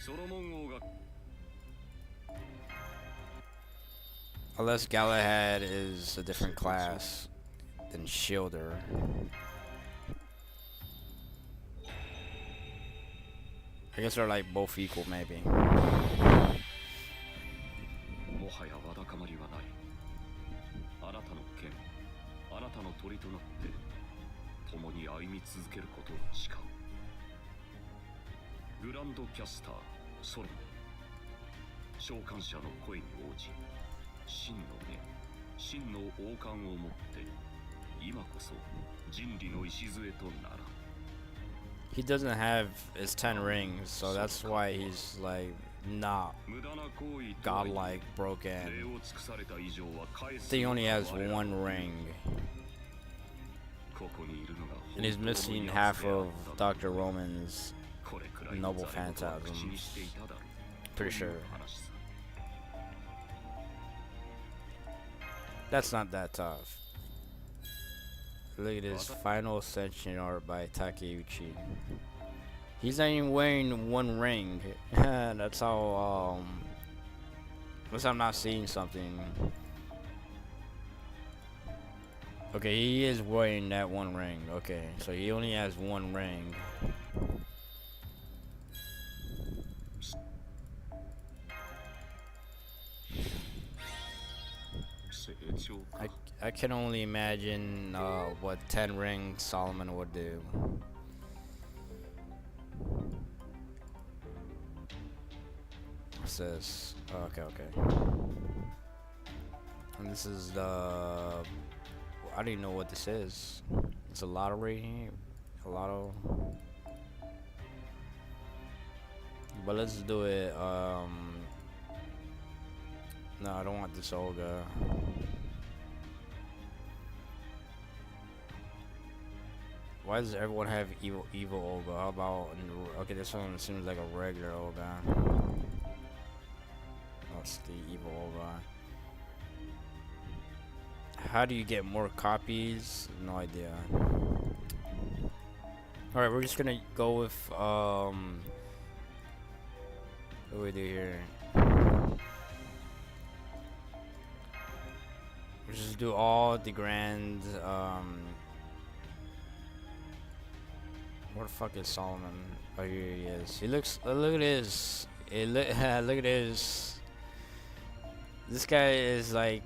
ソロモン王が Unless Galahad is a different class than Shielder. I guess they're like both equal, maybe. もはやわだかまりはない。あなたの剣、あなたの鳥となって共に歩み続けることを誓う。グランドキャスターソロモン、召喚者の声に応じ、真の目、真の王冠を持って今こそ人類の礎となら。 He doesn't have his 10 rings, so that's why he's like not godlike broken. I think he only has one ring. And he's missing half of Dr. Roman's noble phantasms. Pretty sure. That's not that tough. Look at this final ascension art by Takeuchi. He's not even wearing one ring. That's how unless I'm not seeing something. Okay, he is wearing that one ring. Okay, so he only has one ring. I can only imagine what 10 ring Solomon would do. What's this? Oh, okay. And this is the... I don't even know what this is. It's a lottery. A lotto. But let's do it. No, I don't want this Olga. Why does everyone have evil Olga? How about... Okay, this one seems like a regular Olga. Oh, it's the evil Olga. How do you get more copies? No idea. Alright, we're just gonna go with... What do we do here? We'll just do all the grand... Where the fuck is Solomon? Oh, here he is. He looks. Look at this. Look at this. This guy is like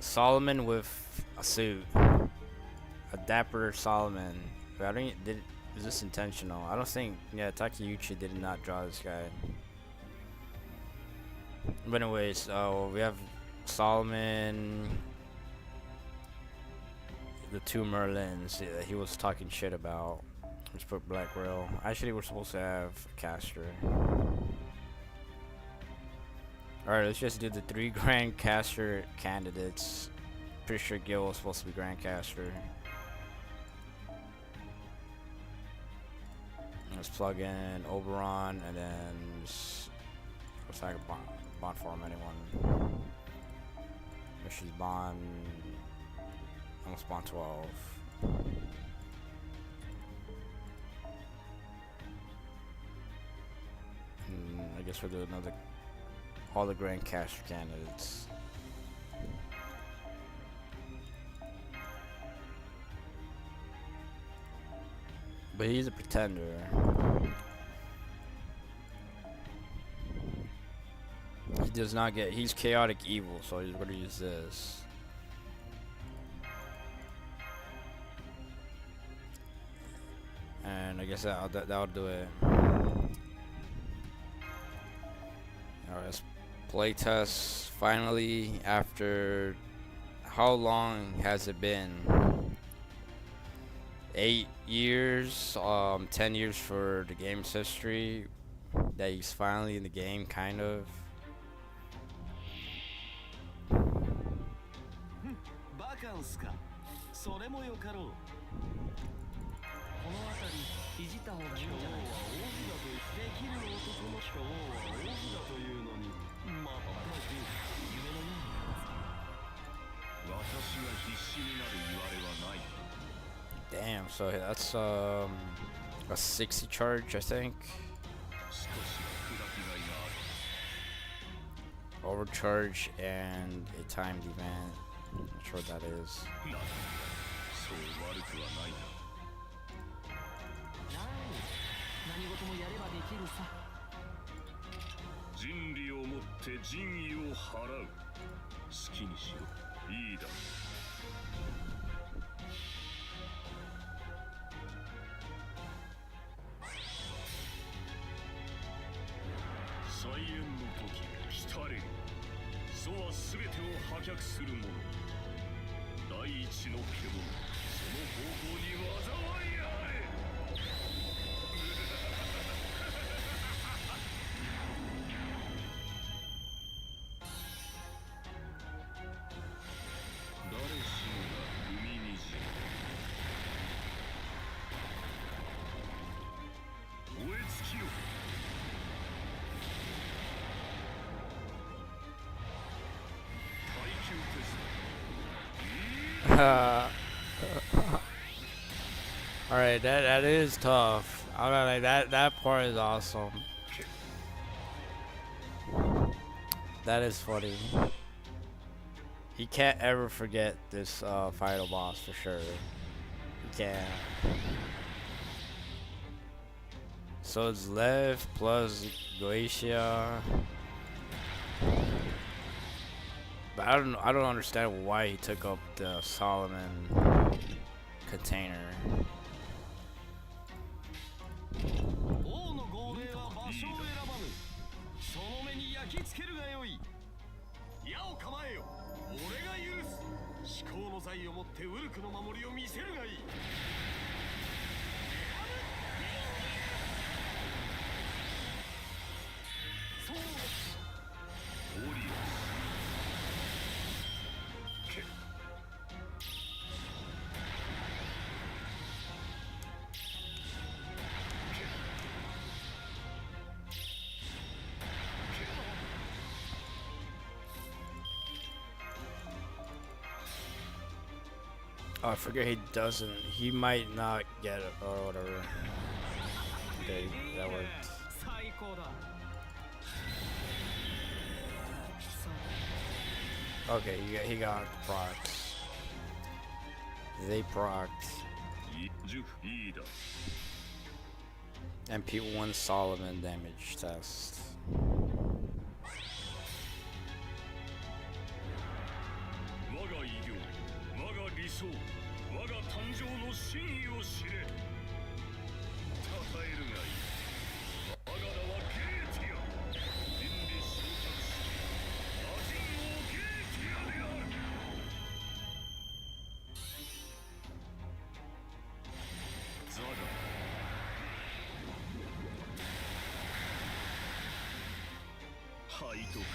Solomon with a suit. A dapper Solomon. But I don't. Is this intentional? I don't think. Yeah, Takeuchi did not draw this guy. But anyways, we have Solomon. The 2 Merlins that he was talking shit about. Let's put Black Rail. Actually, we're supposed to have Caster. Alright, let's just do the 3 Grand Caster candidates. Pretty sure Gil was supposed to be Grand Caster. Let's plug in Oberon and then just looks like a bond form anyone. Mission's bond. Almost spawn 12. I guess we'll do another. All the Grand Caster candidates. But he's a pretender. He does not get. He's chaotic evil, so he's going to use this. And I guess that'll do it. Alright, let's Playtest finally after how long has it been? 8 years, 10 years for the game's history that he's finally in the game, kind of. バカンスか。それもよかろう。この辺りいじった方がいいんじゃないか。王子だとできる男の人は王子だというのにまったく夢のように私が必死になる言われはない。 Damn, so that's a 60 charge, I think. 少し砕きがいがある。 Overcharge and a timed event. Not sure what that is. なそう悪くはないな。何事もやればできるさ。人理をもって仁義を払う。好きにしろ。いいだろう。再演の時来たれ。祖は全てを破却する者。第一の獣、その方法に災いあれ。誰しもが海にじ燃え尽きよ。 All right, that is tough. I don't like that part is awesome. That is funny. He can't ever forget this final boss for sure. He can't. So it's Lev plus Glacia. But I don't understand why he took up the Solomon container. 王の号令は場所を選ばぬ。その目に焼き付けるがよい。矢を構えよ。俺が許す。至高の財をもってウルクの守りを見せるがいい。そう。オリアス。 Oh, I forget he doesn't. He might not get it or whatever. Okay, that worked. Okay, he got procs. They procced. MP1 Solomon damage test. 我が誕生の真意を知れ。称えるがいい。我が名はゲーティア。人理昇格し、魔人王ゲーティアである。ザガ。ハイトカズ。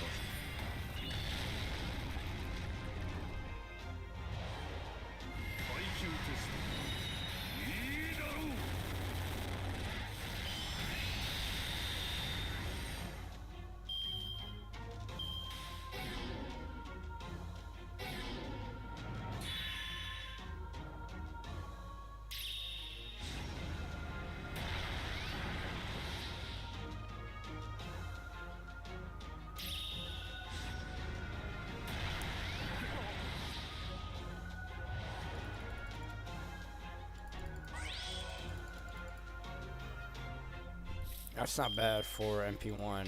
That's not bad for MP1. 隠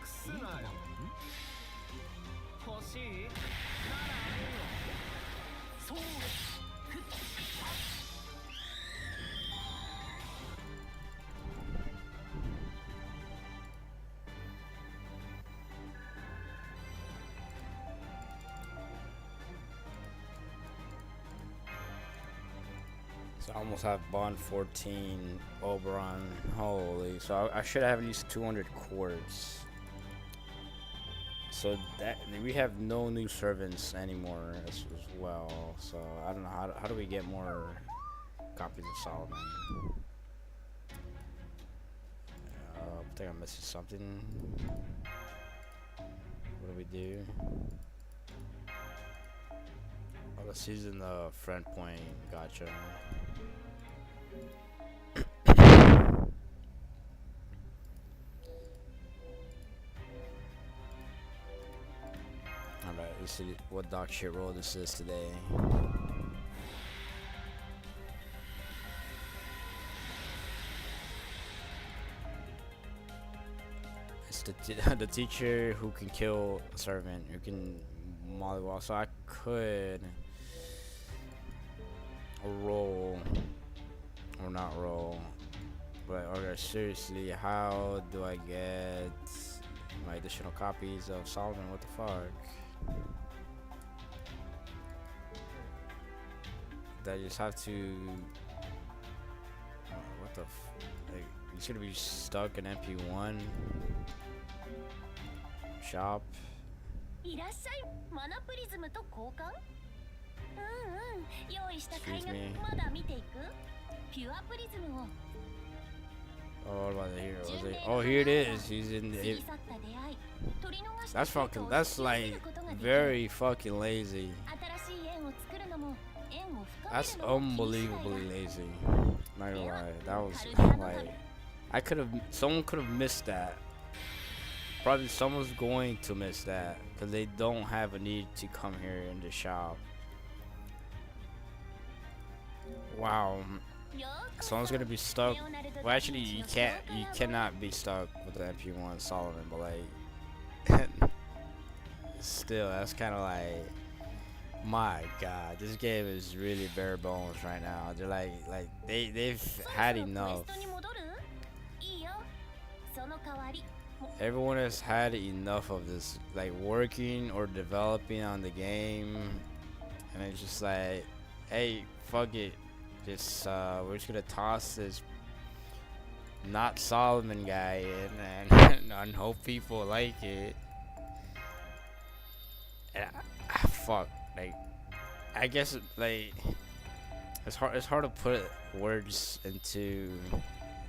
すなよ。欲しい？ならあげるよ。そう。So I almost have Bond 14, Oberon. Holy. So I should have at least 200 quartz. So that we have no new servants anymore as well. So I don't know how do we get more copies of Solomon? I think I'm missing something. What do we do? Oh, let's use in the friend point. Gotcha. Alright, let's see what dog shit roll this is today. It's the teacher who can kill a servant, who can mollywall. So I could roll, or not roll, but okay, seriously, how do I get my additional copies of Solomon? What the fuck? I just have to. What the? Like, you should be stuck in MP1 shop. いらっしゃい。マナプリズムと交換？用意した絵画まだ見ていく？ピュアプリズムを。Oh, what about the hero? Oh, here it is. He's in the. That's fucking. That's like very fucking lazy. That's unbelievably lazy. Not gonna lie. That was like. I could have. Someone could have missed that. Probably someone's going to miss that because they don't have a need to come here in the shop. Wow. Someone's gonna be stuck. Well, actually, you cannot be stuck with the MP1 Solomon, but like, still, that's kind of like, my God, this game is really bare bones right now. They're like they've had enough. Everyone has had enough of this, like working or developing on the game, and it's just like, hey, fuck it. Just we're just gonna toss this not Solomon guy in and hope people like it. And fuck, like I guess like it's hard to put words into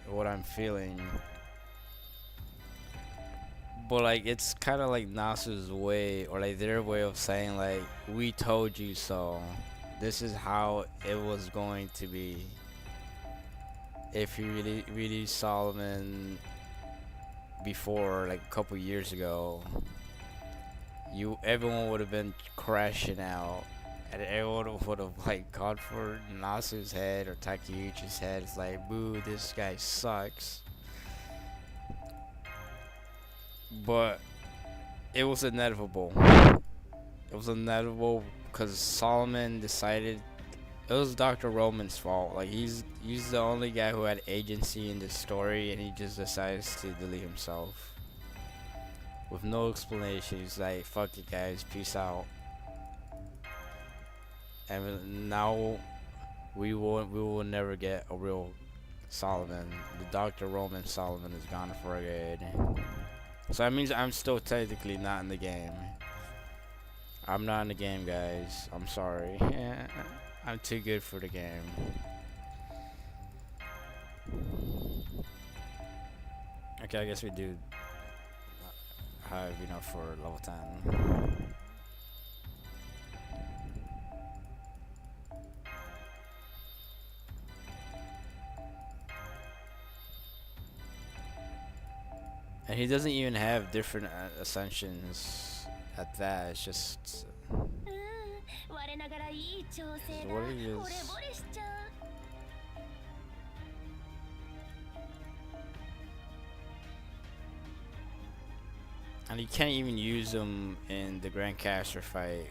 what I'm feeling. But like it's kind of like Nasu's way, or like their way of saying like, we told you so. This is how it was going to be. If you really Solomon before, like a couple years ago, everyone would have been crashing out, and everyone would have like gone for Nasu's head or Takeuchi's head. It's like, boo, this guy sucks. But it was inevitable. It was inevitable because Solomon decided it was Dr. Roman's fault. Like he's the only guy who had agency in this story, and he just decides to delete himself with no explanation. He's like, "Fuck it, guys, peace out." And now we will never get a real Solomon. The Dr. Roman Solomon is gone for good. So that means I'm still technically not in the game. I'm not in the game, guys. I'm sorry. I'm too good for the game. Okay, I guess we do have enough for level 10. And he doesn't even have different ascensions at that. It's just what he is. And you can't even use them in the Grand Caster fight,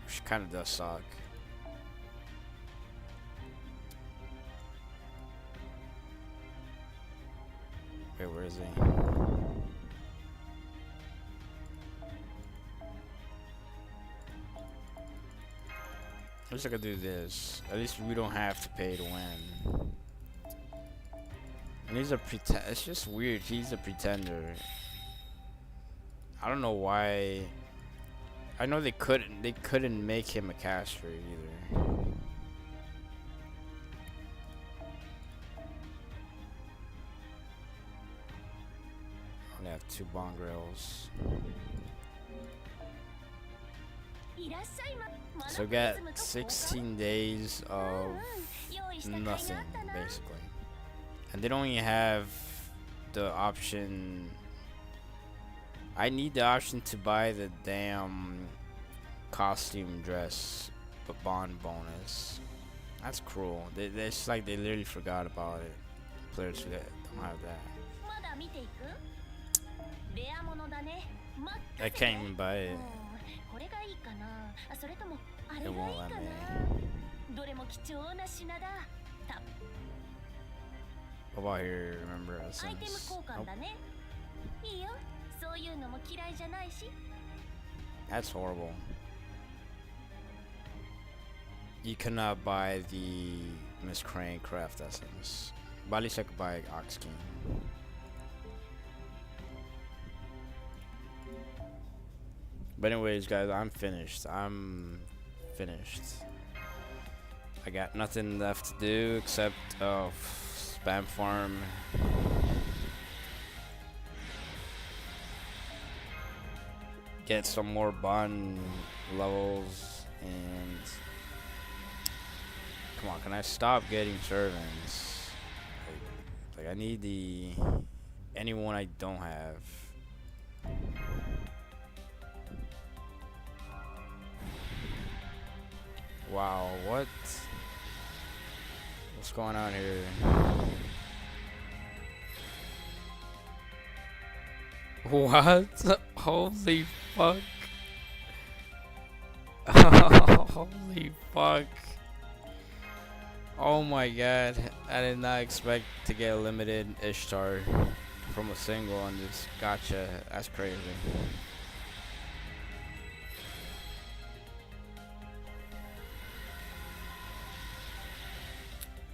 which kind of does suck. Wait, where is he? least I could do this. At least we don't have to pay to win. And he's a pretend. It's just weird. He's a pretender. I don't know why. I know they couldn't make him a caster either. Only have 2 bongrels. So we got 16 days of nothing basically. And they don't even have the option. I need the option to buy the damn costume dress, but bond bonus. That's cruel. It's like they literally forgot about it. Players who don't have that. I can't even buy it. It won't let me. What about here? Remember Essence? Nope. That's horrible. You cannot buy the Miss Crane Craft Essence. But at least I could buy Ox King. But anyways, guys, I'm finished. I got nothing left to do except spam farm. Get some more bond levels and come on, can I stop getting servants? Like I need anyone I don't have. Wow, what's going on here? What? Holy fuck. Holy fuck. Oh my god. I did not expect to get a limited Ishtar from a single and just gotcha. That's crazy.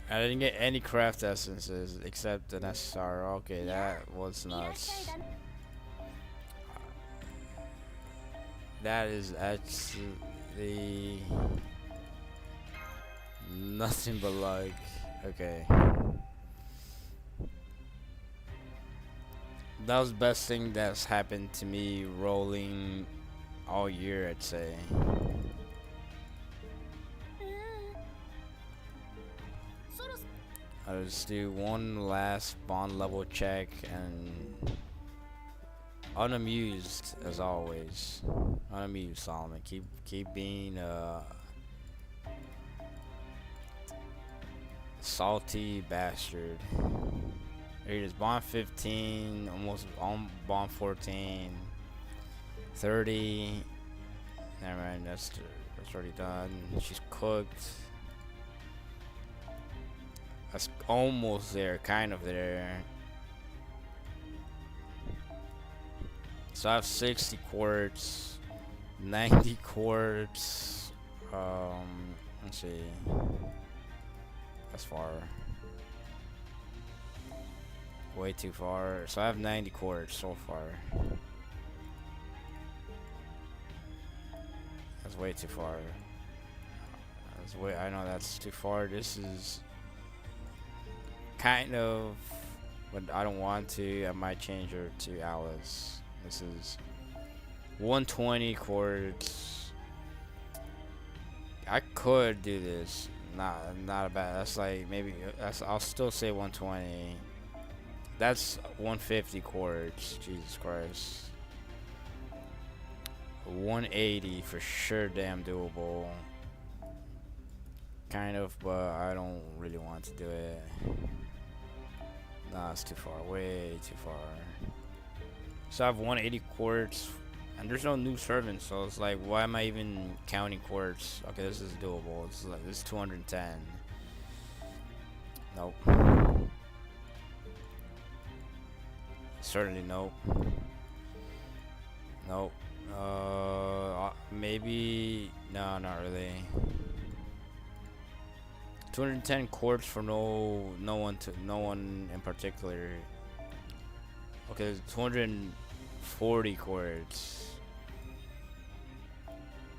I didn't get any craft essences except an SR. Okay, that was nuts. That is actually nothing but luck. Okay. That was the best thing that's happened to me rolling all year, I'd say. I'll just do one last bond level check and unamused as always. Unamused, Solomon. Keep being salty bastard. Here it is, bond 15, almost on bond 14, 30. Never mind, that's already done. She's cooked. That's almost there, kind of there. So I have 60 quartz, 90 quartz. Let's see. That's far. Way too far. So I have 90 quartz so far. That's way too far. I know that's too far. This is kind of, but I don't want to. I might change her to Alice. This is 120 quartz. I could do this. Not a bad. That's like maybe. I'll still say 120. That's 150 quartz. Jesus Christ. 180 for sure. Damn doable. Kind of, but I don't really want to do it. Nah, it's too far. Way too far. So I have 180 quartz, and there's no new servants, so it's like, why am I even counting quartz? Okay, this is doable. This is 210. Nope. Certainly nope. Nope. Maybe no, not really. 210 chords for no one in particular. Okay, there's 240 chords.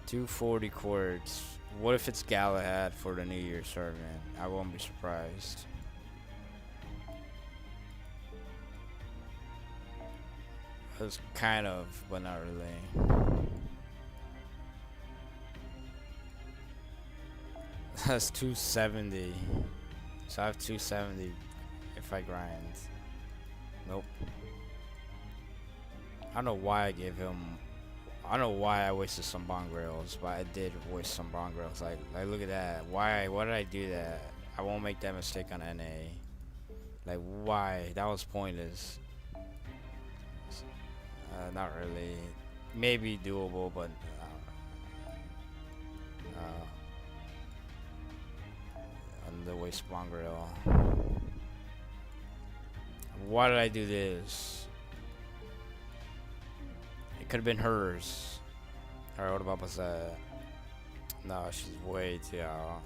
240 chords. What if it's Galahad for the New Year servant? I won't be surprised. That's kind of, but not really. That's 270. So I have 270 if I grind. Nope. I don't know why I gave him. I don't know why I wasted some bong rails, but I did waste some bong rails. Like look at that. Why did I do that? I won't make that mistake on NA. Like why? That was pointless. Not really. Maybe doable, but on the waste bong rail. Why did I do this? It could have been hers. Alright, what about was that? No, she's way too out.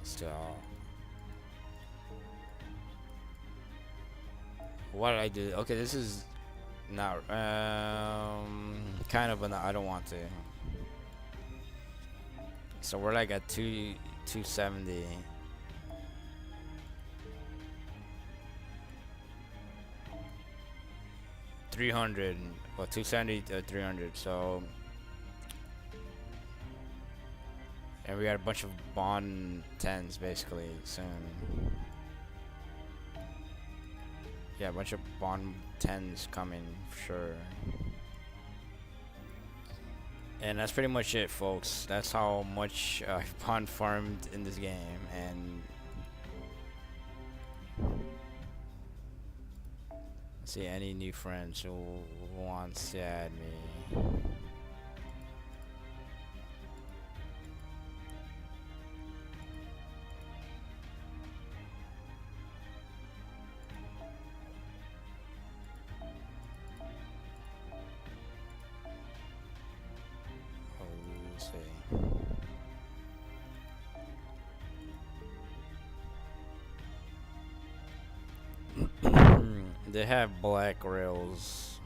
Still out. Why did I do? Okay, this is not kind of, but I don't want to. So we're like at 270. $300, well, 270 to 300. So, and we got a bunch of bond 10s basically soon. Yeah, a bunch of bond 10s coming for sure. And that's pretty much it, folks. That's how much I've bond farmed in this game. And let's see, any new friends who wants to add me. They have black rails.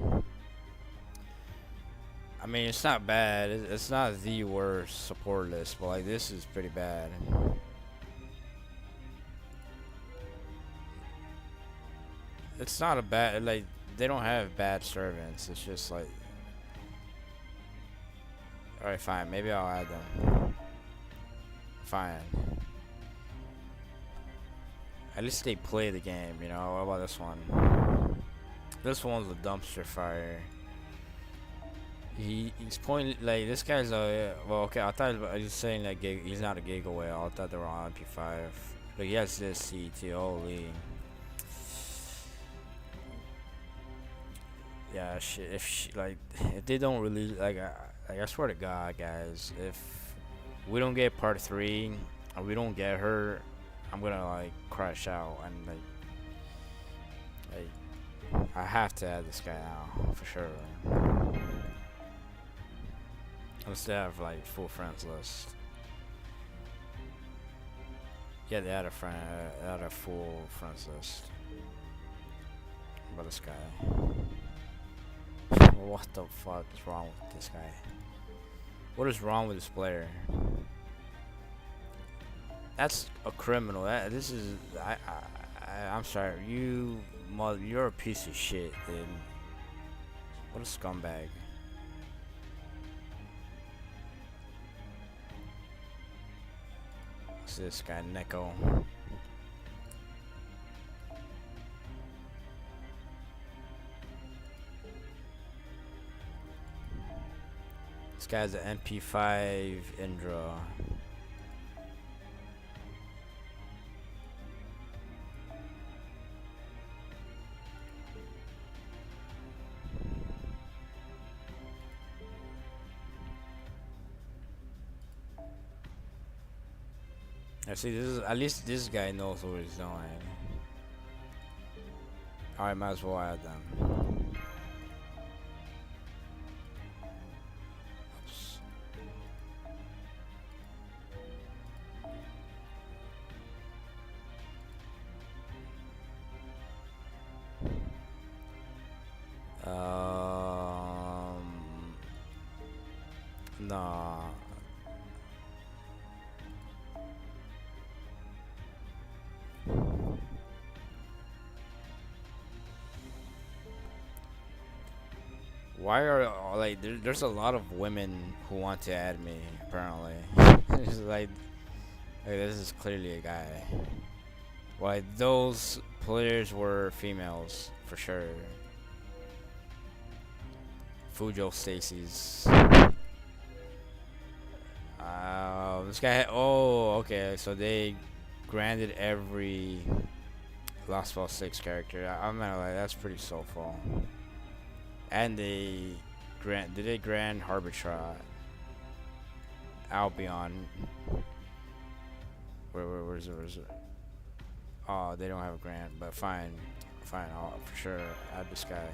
I mean, it's not bad. It's not the worst support list, but like this is pretty bad. It's not a bad, like they don't have bad servants. It's just like, all right, fine. Maybe I'll add them. Fine. At least they play the game, you know. What about this one? This one's a dumpster fire. He's pointing like this guy's a well. Okay, I thought I was saying that he's not a giveaway. I thought they were on MP5, but he has this CT. Holy. Yeah, shit. If they don't release, I swear to God, guys, if we don't get part 3 or we don't get her, I'm gonna like crash out and like I have to add this guy now for sure. Let's have like full friends list. Yeah, they had a full friends list. But this guy, what the fuck is wrong with this guy? What is wrong with this player? That's a criminal. This is I'm sorry. You're a piece of shit, dude. What a scumbag. What's this guy, Neko? This guy's an MP5 Indra. See, this is at least this guy knows what he's doing. Alright, might as well add them. Oops. Nah. Why are like there's a lot of women who want to add me apparently. It's like this is clearly a guy. Like those players were females for sure. Fujo Stacy's. This guy. Oh, okay. So they granted every Last Fall 6 character. I'm not like that's pretty soulful. And they did they grant Harbitrage Albion? Where's it? Oh, they don't have a grant, but fine, I'll for sure add this guy.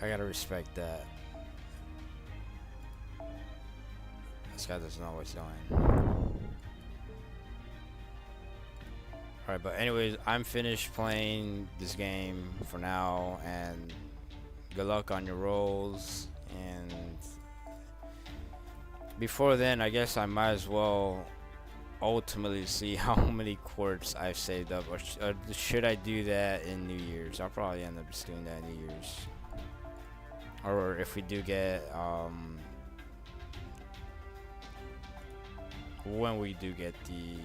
I gotta respect that. This guy doesn't know what he's doing. Alright, but anyways, I'm finished playing this game for now, and good luck on your rolls. And before then, I guess I might as well ultimately see how many quartz I've saved up, or should I do that in New Year's? I'll probably end up just doing that in New Year's. Or if we do get when we do get the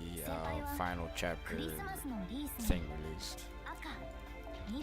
final chapter thing released. 赤緑